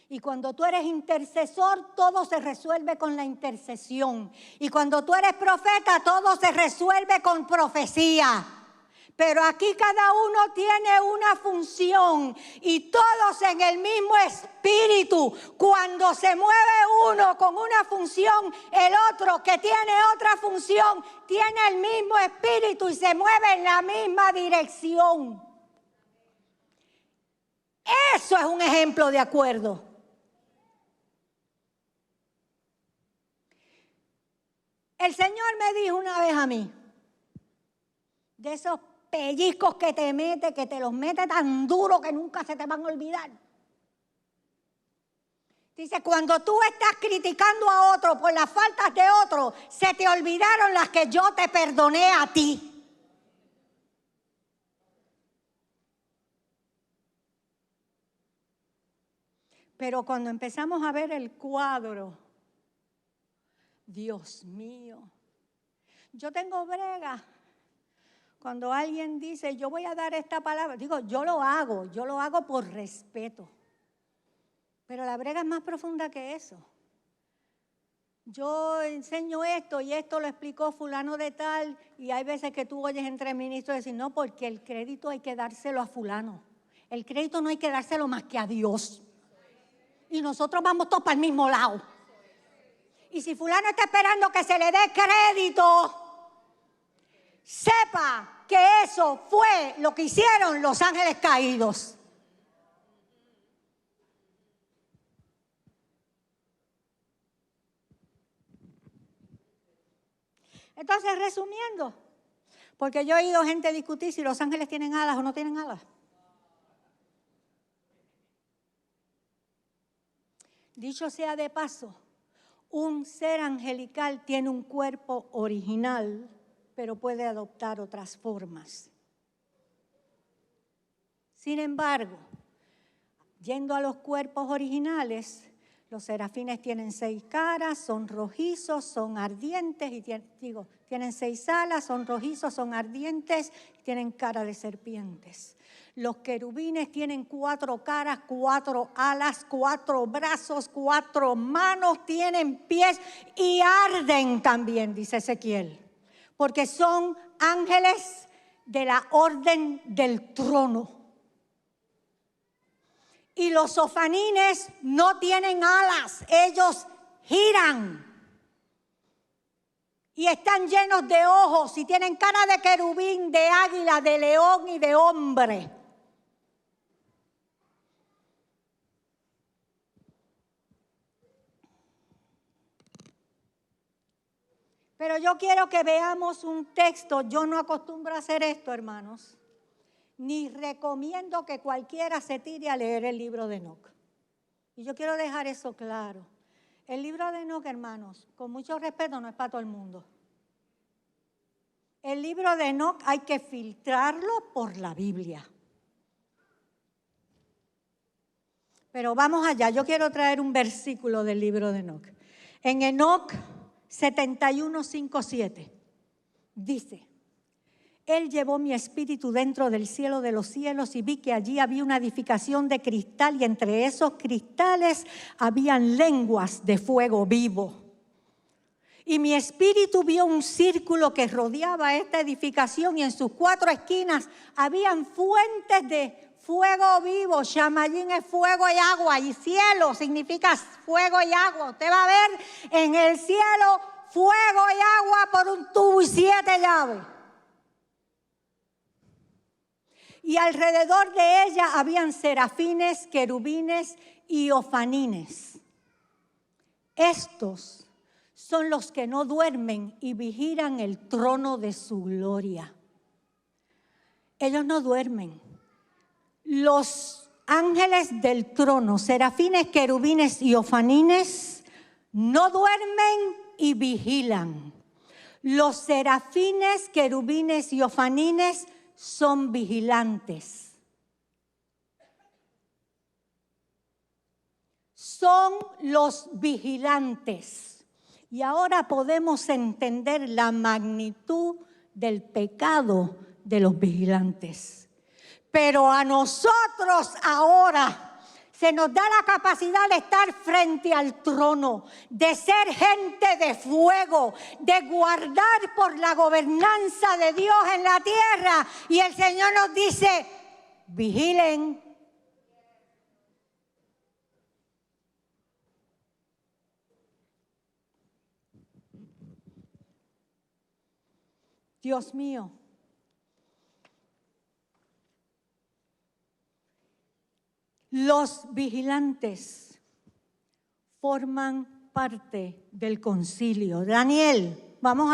Y cuando tú eres intercesor, todo se resuelve con la intercesión. Y cuando tú eres profeta, todo se resuelve con profecía. Pero aquí cada uno tiene una función y todos en el mismo espíritu. Cuando se mueve uno con una función, el otro que tiene otra función tiene el mismo espíritu y se mueve en la misma dirección. Eso es un ejemplo de acuerdo. El Señor me dijo una vez a mí, de esos pellizcos que te mete, que te los mete tan duro que nunca se te van a olvidar. Dice, cuando tú estás criticando a otro por las faltas de otro, se te olvidaron las que yo te perdoné a ti. Pero cuando empezamos a ver el cuadro, Dios mío, yo tengo brega. Cuando alguien dice, yo voy a dar esta palabra, digo, yo lo hago por respeto. Pero la brega es más profunda que eso. Yo enseño esto y esto lo explicó fulano de tal, y hay veces que tú oyes entre ministros decir, no, porque el crédito hay que dárselo a fulano. El crédito no hay que dárselo más que a Dios. Y nosotros vamos todos para el mismo lado. Y si fulano está esperando que se le dé crédito, sepa que eso fue lo que hicieron los ángeles caídos. Entonces, resumiendo, porque yo he oído gente discutir si los ángeles tienen alas o no tienen alas. Dicho sea de paso, un ser angelical tiene un cuerpo original, pero puede adoptar otras formas. Sin embargo, yendo a los cuerpos originales, los serafines tienen 6 caras, son rojizos, son ardientes, y tienen 6 alas, son rojizos, son ardientes, tienen cara de serpientes. Los querubines tienen 4 caras, 4 alas, 4 brazos, 4 manos, tienen pies y arden también, dice Ezequiel, porque son ángeles de la orden del trono. Y los sofanines no tienen alas, ellos giran. Y están llenos de ojos y tienen cara de querubín, de águila, de león y de hombre. Pero yo quiero que veamos un texto. Yo no acostumbro a hacer esto, hermanos. Ni recomiendo que cualquiera se tire a leer el libro de Enoc. Y yo quiero dejar eso claro. El libro de Enoc, hermanos, con mucho respeto, no es para todo el mundo. El libro de Enoc hay que filtrarlo por la Biblia. Pero vamos allá, yo quiero traer un versículo del libro de Enoc. En Enoc 71:5-7 dice: Él llevó mi espíritu dentro del cielo de los cielos y vi que allí había una edificación de cristal y entre esos cristales habían lenguas de fuego vivo. Y mi espíritu vio un círculo que rodeaba esta edificación y en sus 4 esquinas habían fuentes de fuego vivo. Shamayín es fuego y agua, y cielo significa fuego y agua. Usted va a ver en el cielo fuego y agua por un tubo y 7 llaves. Y alrededor de ella habían serafines, querubines y ofanines. Estos son los que no duermen y vigilan el trono de su gloria. Ellos no duermen. Los ángeles del trono, serafines, querubines y ofanines, no duermen y vigilan. Los serafines, querubines y ofanines son vigilantes. Son los vigilantes. Y ahora podemos entender la magnitud del pecado de los vigilantes. Pero a nosotros ahora se nos da la capacidad de estar frente al trono, de ser gente de fuego, de guardar por la gobernanza de Dios en la tierra. Y el Señor nos dice: vigilen. Dios mío, los vigilantes forman parte del concilio. Daniel, vamos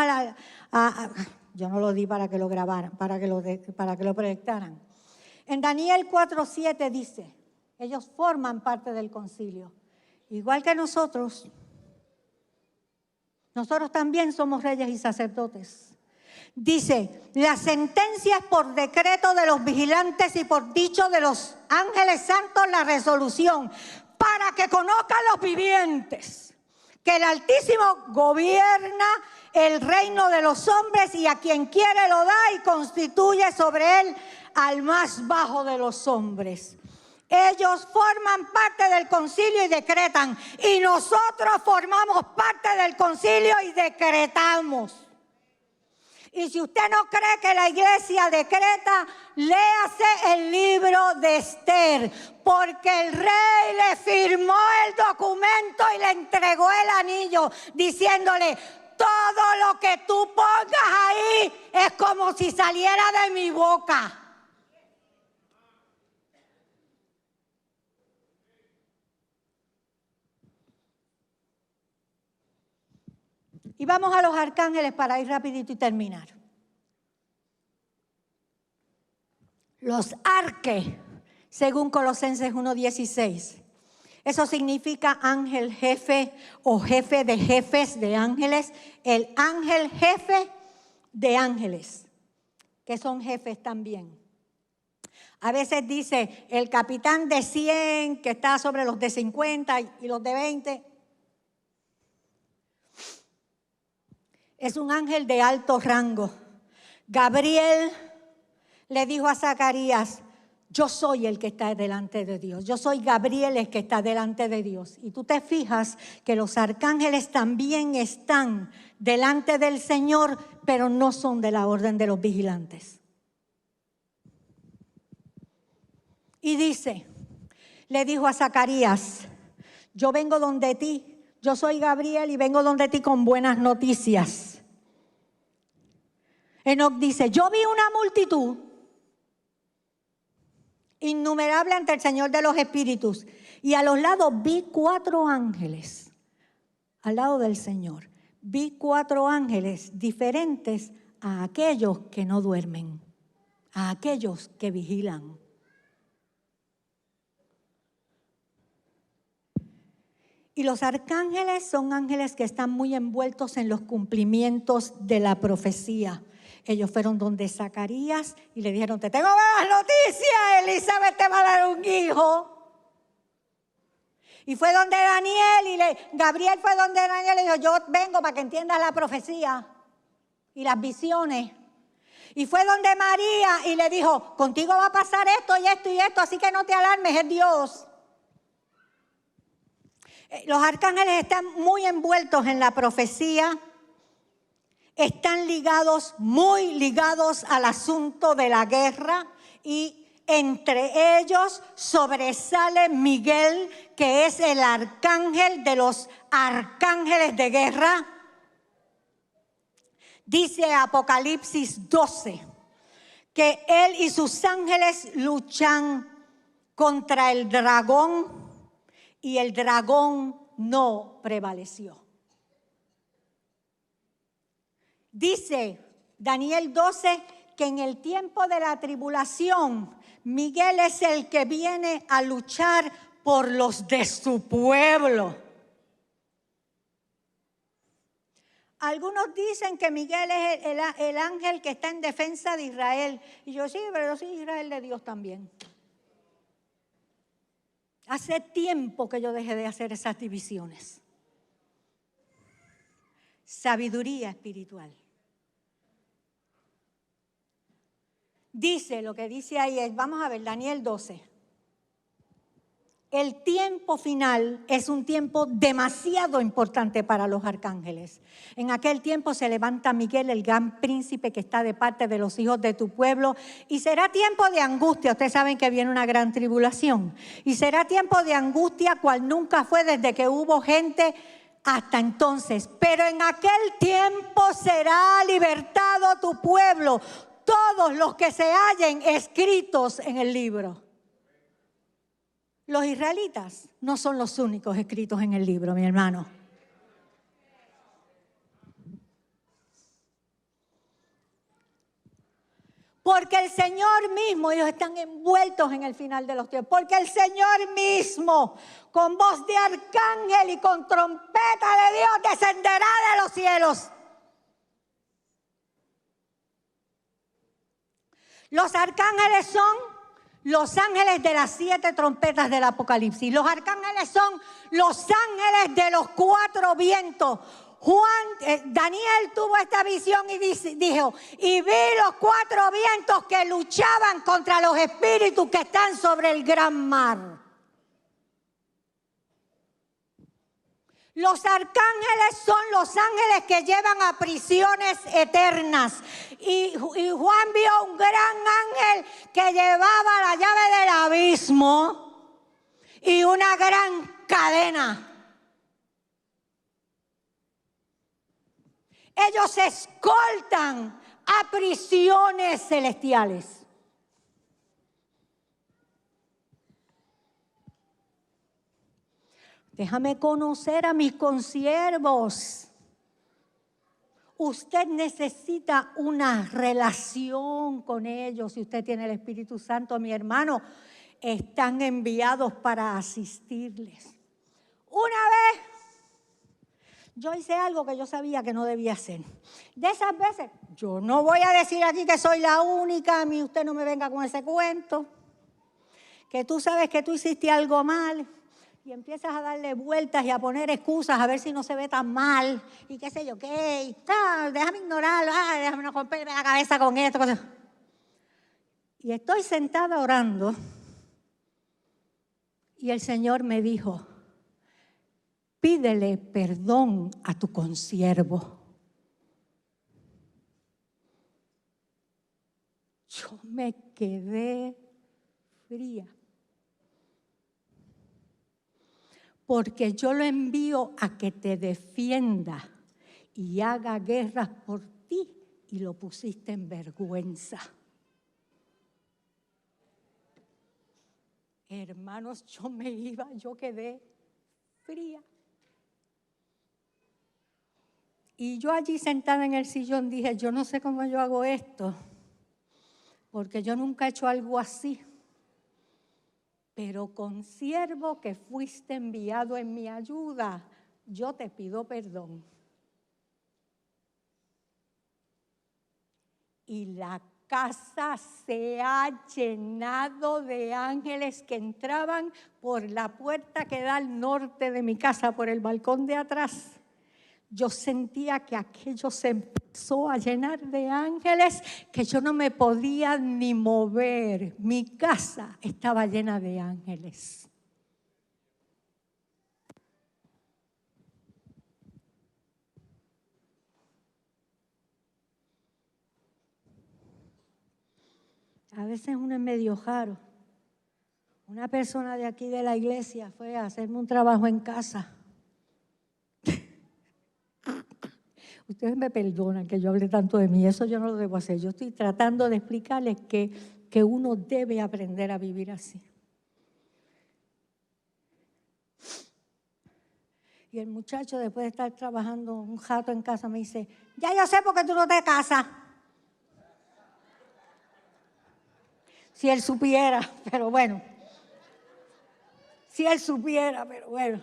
yo no lo di para que lo grabaran, para que lo proyectaran. En Daniel 4:7 dice: ellos forman parte del concilio. Igual que nosotros también somos reyes y sacerdotes. Dice: la sentencia es por decreto de los vigilantes y por dicho de los ángeles santos la resolución, para que conozcan los vivientes que el Altísimo gobierna el reino de los hombres y a quien quiere lo da y constituye sobre él al más bajo de los hombres. Ellos forman parte del concilio y decretan, y nosotros formamos parte del concilio y decretamos. Y si usted no cree que la iglesia decreta, léase el libro de Esther, porque el rey le firmó el documento y le entregó el anillo, diciéndole: todo lo que tú pongas ahí es como si saliera de mi boca. Y vamos a los arcángeles para ir rapidito y terminar. Los arque, según Colosenses 1:16. Eso significa ángel jefe o jefe de jefes de ángeles. El ángel jefe de ángeles, que son jefes también. A veces dice el capitán de 100 que está sobre los de 50 y los de 20. Es un ángel de alto rango. Gabriel le dijo a Zacarías, yo soy el que está delante de Dios. Yo soy Gabriel el que está delante de Dios. Y tú te fijas que los arcángeles también están delante del Señor, pero no son de la orden de los vigilantes. Y dice, le dijo a Zacarías, yo vengo donde ti, yo soy Gabriel y vengo donde ti con buenas noticias. Enoc dice, yo vi una multitud innumerable ante el Señor de los Espíritus y a los lados vi 4 ángeles, al lado del Señor. Vi 4 ángeles diferentes a aquellos que no duermen, a aquellos que vigilan. Y los arcángeles son ángeles que están muy envueltos en los cumplimientos de la profecía. Ellos fueron donde Zacarías y le dijeron, te tengo buenas noticias, Elizabeth te va a dar un hijo. Y fue donde Daniel, Gabriel fue donde Daniel y le dijo, yo vengo para que entiendas la profecía y las visiones. Y fue donde María y le dijo, contigo va a pasar esto y esto y esto, así que no te alarmes, es Dios. Los arcángeles están muy envueltos en la profecía, están ligados, muy ligados al asunto de la guerra y entre ellos sobresale Miguel, que es el arcángel de los arcángeles de guerra. Dice Apocalipsis 12 que él y sus ángeles luchan contra el dragón y el dragón no prevaleció. Dice Daniel 12 que en el tiempo de la tribulación, Miguel es el que viene a luchar por los de su pueblo. Algunos dicen que Miguel es el ángel que está en defensa de Israel. Y yo sí, pero yo soy Israel de Dios también. Hace tiempo que yo dejé de hacer esas divisiones. Sabiduría espiritual. Dice, lo que dice ahí es, vamos a ver, Daniel 12. El tiempo final es un tiempo demasiado importante para los arcángeles. En aquel tiempo se levanta Miguel, el gran príncipe que está de parte de los hijos de tu pueblo, y será tiempo de angustia. Ustedes saben que viene una gran tribulación. Y será tiempo de angustia cual nunca fue desde que hubo gente hasta entonces. Pero en aquel tiempo será libertado tu pueblo, todos los que se hallen escritos en el libro. Los israelitas no son los únicos escritos en el libro, mi hermano. Porque el Señor mismo, ellos están envueltos en el final de los tiempos. Porque el Señor mismo, con voz de arcángel y con trompeta de Dios, descenderá de los cielos. Los arcángeles son los ángeles de las 7 trompetas del Apocalipsis. Los arcángeles son los ángeles de los 4 vientos. Daniel tuvo esta visión y dijo, y vi los 4 vientos que luchaban contra los espíritus que están sobre el gran mar. Los arcángeles son los ángeles que llevan a prisiones eternas. Y Juan vio un gran ángel que llevaba la llave del abismo y una gran cadena. Ellos escoltan a prisiones celestiales. Déjame conocer a mis consiervos. Usted necesita una relación con ellos. Si usted tiene el Espíritu Santo, mi hermano, están enviados para asistirles. Una vez yo hice algo que yo sabía que no debía hacer. De esas veces, yo no voy a decir aquí que soy la única, a mí usted no me venga con ese cuento, que tú sabes que tú hiciste algo mal y empiezas a darle vueltas y a poner excusas a ver si no se ve tan mal y qué sé yo qué, déjame ignorarlo, déjame no romperme la cabeza con esto. Y estoy sentada orando y el Señor me dijo, pídele perdón a tu consiervo. Yo me quedé fría. Porque yo lo envío a que te defienda y haga guerras por ti y lo pusiste en vergüenza. Hermanos, yo quedé fría. Y yo allí sentada en el sillón dije, yo no sé cómo yo hago esto, porque yo nunca he hecho algo así. Pero consiervo que fuiste enviado en mi ayuda, yo te pido perdón. Y la casa se ha llenado de ángeles que entraban por la puerta que da al norte de mi casa, por el balcón de atrás. Yo sentía que aquello se empezó a llenar de ángeles que yo no me podía ni mover. Mi casa estaba llena de ángeles. A veces uno es medio raro. Una persona de aquí de la iglesia fue a hacerme un trabajo en casa. Ustedes me perdonan que yo hable tanto de mí, eso yo no lo debo hacer. Yo estoy tratando de explicarles que uno debe aprender a vivir así. Y el muchacho, después de estar trabajando un rato en casa, me dice, ya yo sé por qué tú no te casas. Si él supiera, pero bueno. Si él supiera, pero bueno.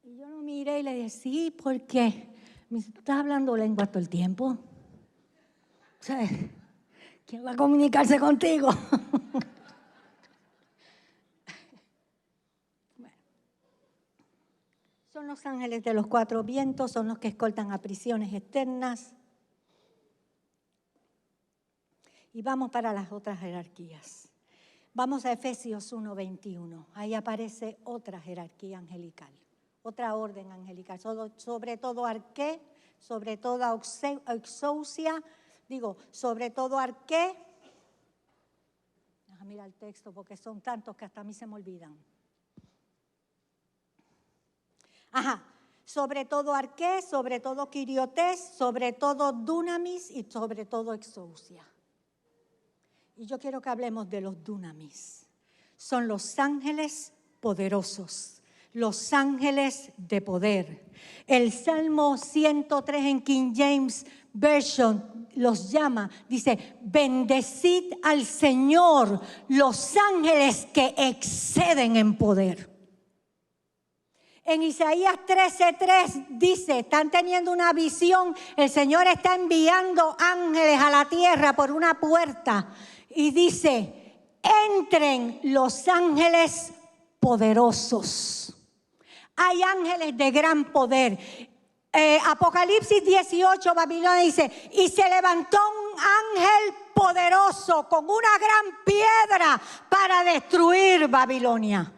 Y yo lo miré y le dije, sí, ¿por qué? Me dice, ¿tú estás hablando lengua todo el tiempo? O sea, ¿quién va a comunicarse contigo? Bueno. Son los ángeles de los cuatro vientos, son los que escoltan a prisiones externas. Y vamos para las otras jerarquías. Vamos a Efesios 1:21. Ahí aparece otra jerarquía angelical, otra orden angelical. Sobre todo arqué, sobre toda exousia, sobre todo arqué. Déjame mirar el texto porque son tantos que hasta a mí se me olvidan. Sobre todo arqué, sobre todo quiriotés, sobre todo dunamis y sobre todo exousia. Y yo quiero que hablemos de los dunamis. Son los ángeles poderosos, los ángeles de poder. El Salmo 103 en King James Version los llama, dice, bendecid al Señor los ángeles que exceden en poder. En Isaías 13:3 dice, están teniendo una visión, el Señor está enviando ángeles a la tierra por una puerta y dice, entren los ángeles poderosos. Hay ángeles de gran poder. Apocalipsis 18, Babilonia dice, y se levantó un ángel poderoso con una gran piedra para destruir Babilonia.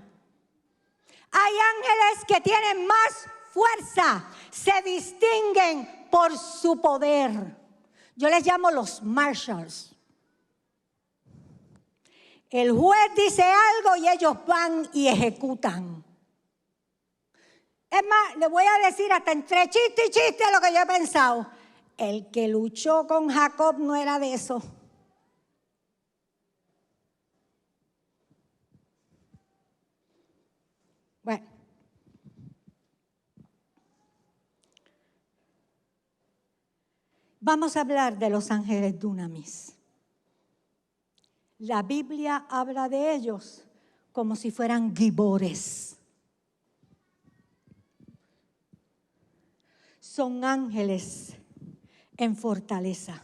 Hay ángeles que tienen más fuerza, se distinguen por su poder. Yo les llamo los marshals. El juez dice algo y ellos van y ejecutan. Es más, le voy a decir hasta entre chiste y chiste lo que yo he pensado. El que luchó con Jacob no era de eso. Bueno. Vamos a hablar de los ángeles dunamis. La Biblia habla de ellos como si fueran gibores. Son ángeles en fortaleza.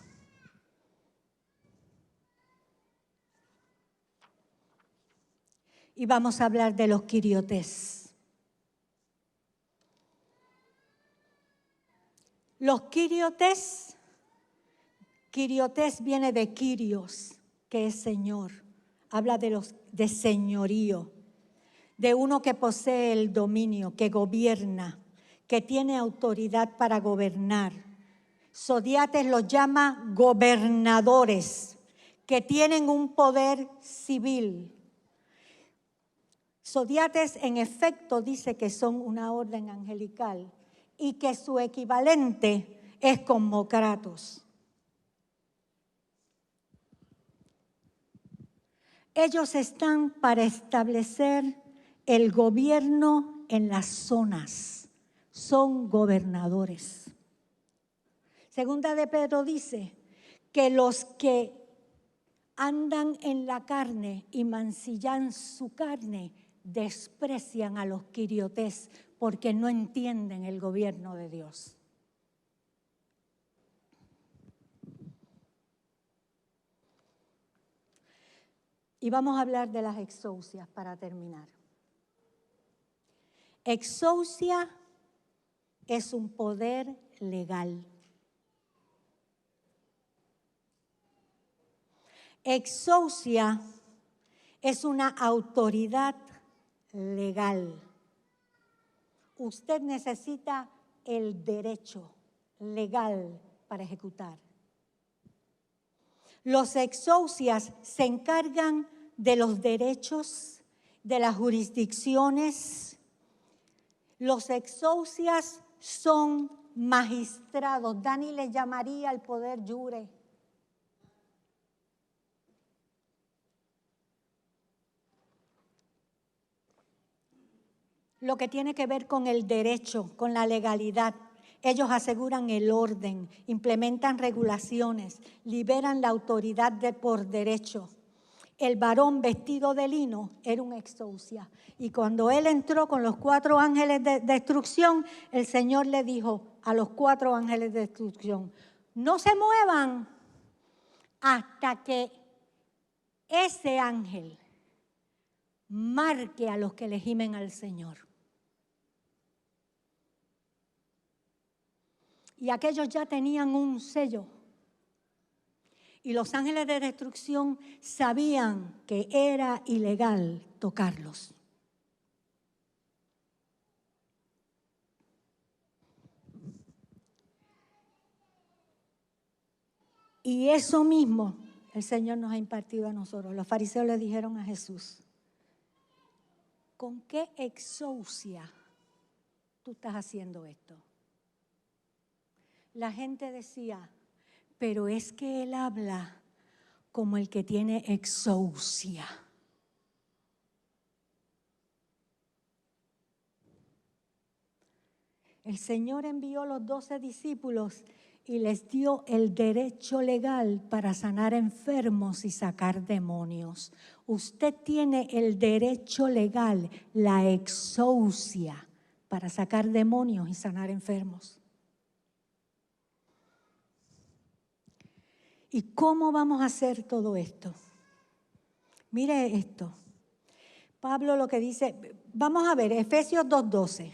Y vamos a hablar de los quiriotes. Los quiriotes viene de Kyrios, que es Señor. Habla de señorío, de uno que posee el dominio, que gobierna, que tiene autoridad para gobernar. Zodiates los llama gobernadores, que tienen un poder civil. Zodiates, en efecto, dice que son una orden angelical y que su equivalente es Cosmócratos. Ellos están para establecer el gobierno en las zonas. Son gobernadores. Segunda de Pedro dice que los que andan en la carne y mancillan su carne desprecian a los quiriotes porque no entienden el gobierno de Dios. Y vamos a hablar de las exousias para terminar. Exousia es un poder legal. Exousia es una autoridad legal. Usted necesita el derecho legal para ejecutar. Los exousias se encargan de los derechos, de las jurisdicciones. Los exousias son magistrados. Dani le llamaría al poder jure. Lo que tiene que ver con el derecho, con la legalidad. Ellos aseguran el orden, implementan regulaciones, liberan la autoridad por derecho. El varón vestido de lino era un exousia. Y cuando él entró con los 4 ángeles de destrucción, el Señor le dijo a los 4 ángeles de destrucción, no se muevan hasta que ese ángel marque a los que le gimen al Señor. Y aquellos ya tenían un sello. Y los ángeles de destrucción sabían que era ilegal tocarlos. Y eso mismo el Señor nos ha impartido a nosotros. Los fariseos le dijeron a Jesús, ¿con qué exousia tú estás haciendo esto? La gente decía, pero es que él habla como el que tiene exousia. El Señor envió los 12 discípulos y les dio el derecho legal para sanar enfermos y sacar demonios. Usted tiene el derecho legal, la exousia, para sacar demonios y sanar enfermos. ¿Y cómo vamos a hacer todo esto? Mire esto. Pablo lo que dice, vamos a ver, Efesios 2:12.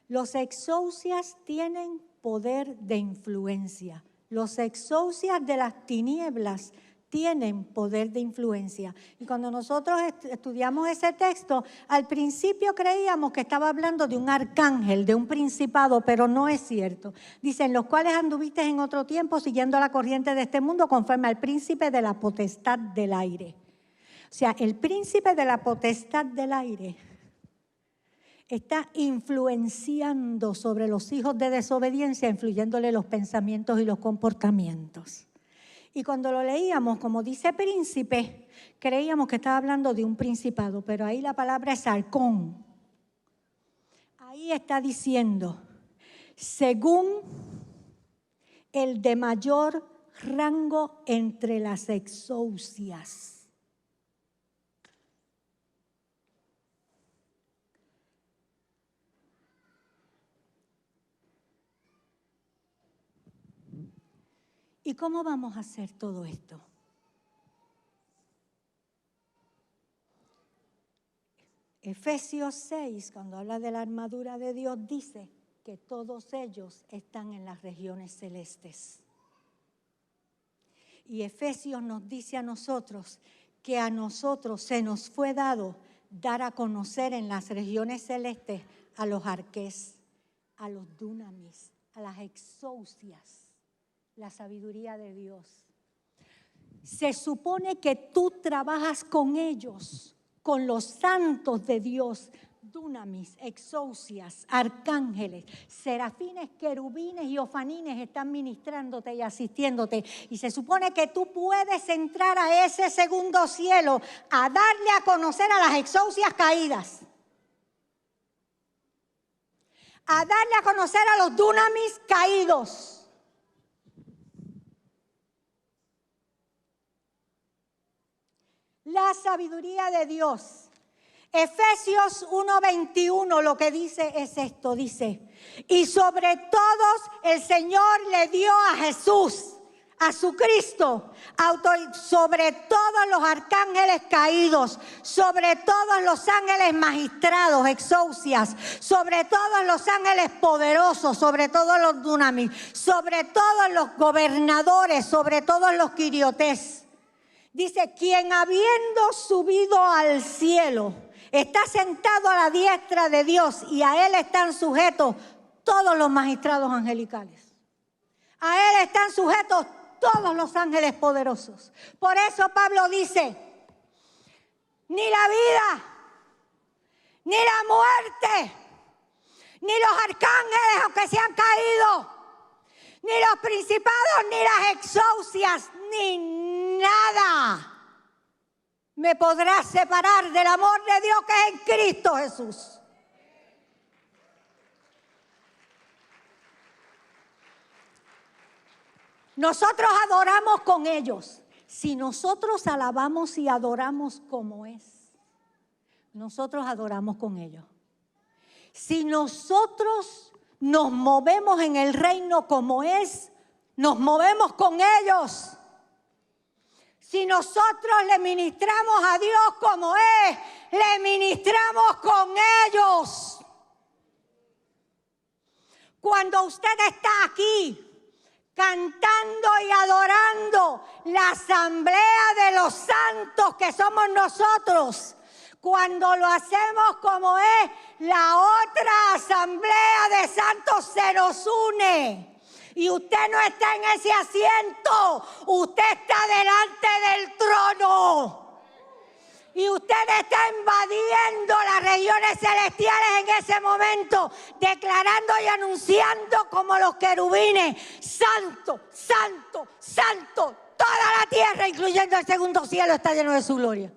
Los exousias tienen poder de influencia. Los exousias de las tinieblas tienen poder de influencia. Y cuando nosotros estudiamos ese texto, al principio creíamos que estaba hablando de un arcángel, de un principado, pero no es cierto. Dicen, los cuales anduviste en otro tiempo siguiendo la corriente de este mundo conforme al príncipe de la potestad del aire. O sea, el príncipe de la potestad del aire está influenciando sobre los hijos de desobediencia, influyéndole los pensamientos y los comportamientos. Y cuando lo leíamos, como dice príncipe, creíamos que estaba hablando de un principado, pero ahí la palabra es arcón. Ahí está diciendo según el de mayor rango entre las exousias. ¿Y cómo vamos a hacer todo esto? Efesios 6, cuando habla de la armadura de Dios, dice que todos ellos están en las regiones celestes. Y Efesios nos dice a nosotros que a nosotros se nos fue dado dar a conocer en las regiones celestes a los arqués, a los dunamis, a las exousias, la sabiduría de Dios. Se supone que tú trabajas con ellos, con los santos de Dios, dunamis, exousias, arcángeles, serafines, querubines y ofanines están ministrándote y asistiéndote. Y se supone que tú puedes entrar a ese segundo cielo a darle a conocer a las exousias caídas, a darle a conocer a los dunamis caídos. La sabiduría de Dios. Efesios 1:21 lo que dice es esto, dice, y sobre todos el Señor le dio a Jesús, a su Cristo, sobre todos los arcángeles caídos, sobre todos los ángeles magistrados, exousias, sobre todos los ángeles poderosos, sobre todos los dunamis, sobre todos los gobernadores, sobre todos los quiriotés. Dice, quien habiendo subido al cielo, está sentado a la diestra de Dios y a Él están sujetos todos los magistrados angelicales. A Él están sujetos todos los ángeles poderosos. Por eso Pablo dice, ni la vida, ni la muerte, ni los arcángeles, aunque se han caído, ni los principados, ni las exousias, ni nada me podrá separar del amor de Dios que es en Cristo Jesús. Nosotros adoramos con ellos. Si nosotros alabamos y adoramos como es, nosotros adoramos con ellos. Si nosotros nos movemos en el reino como es, nos movemos con ellos. Si nosotros le ministramos a Dios como es, le ministramos con ellos. Cuando usted está aquí cantando y adorando la asamblea de los santos que somos nosotros, cuando lo hacemos como es, la otra asamblea de santos se nos une. Y usted no está en ese asiento, usted está delante del trono. Y usted está invadiendo las regiones celestiales en ese momento, declarando y anunciando como los querubines, santo, santo, santo. Toda la tierra, incluyendo el segundo cielo, está lleno de su gloria.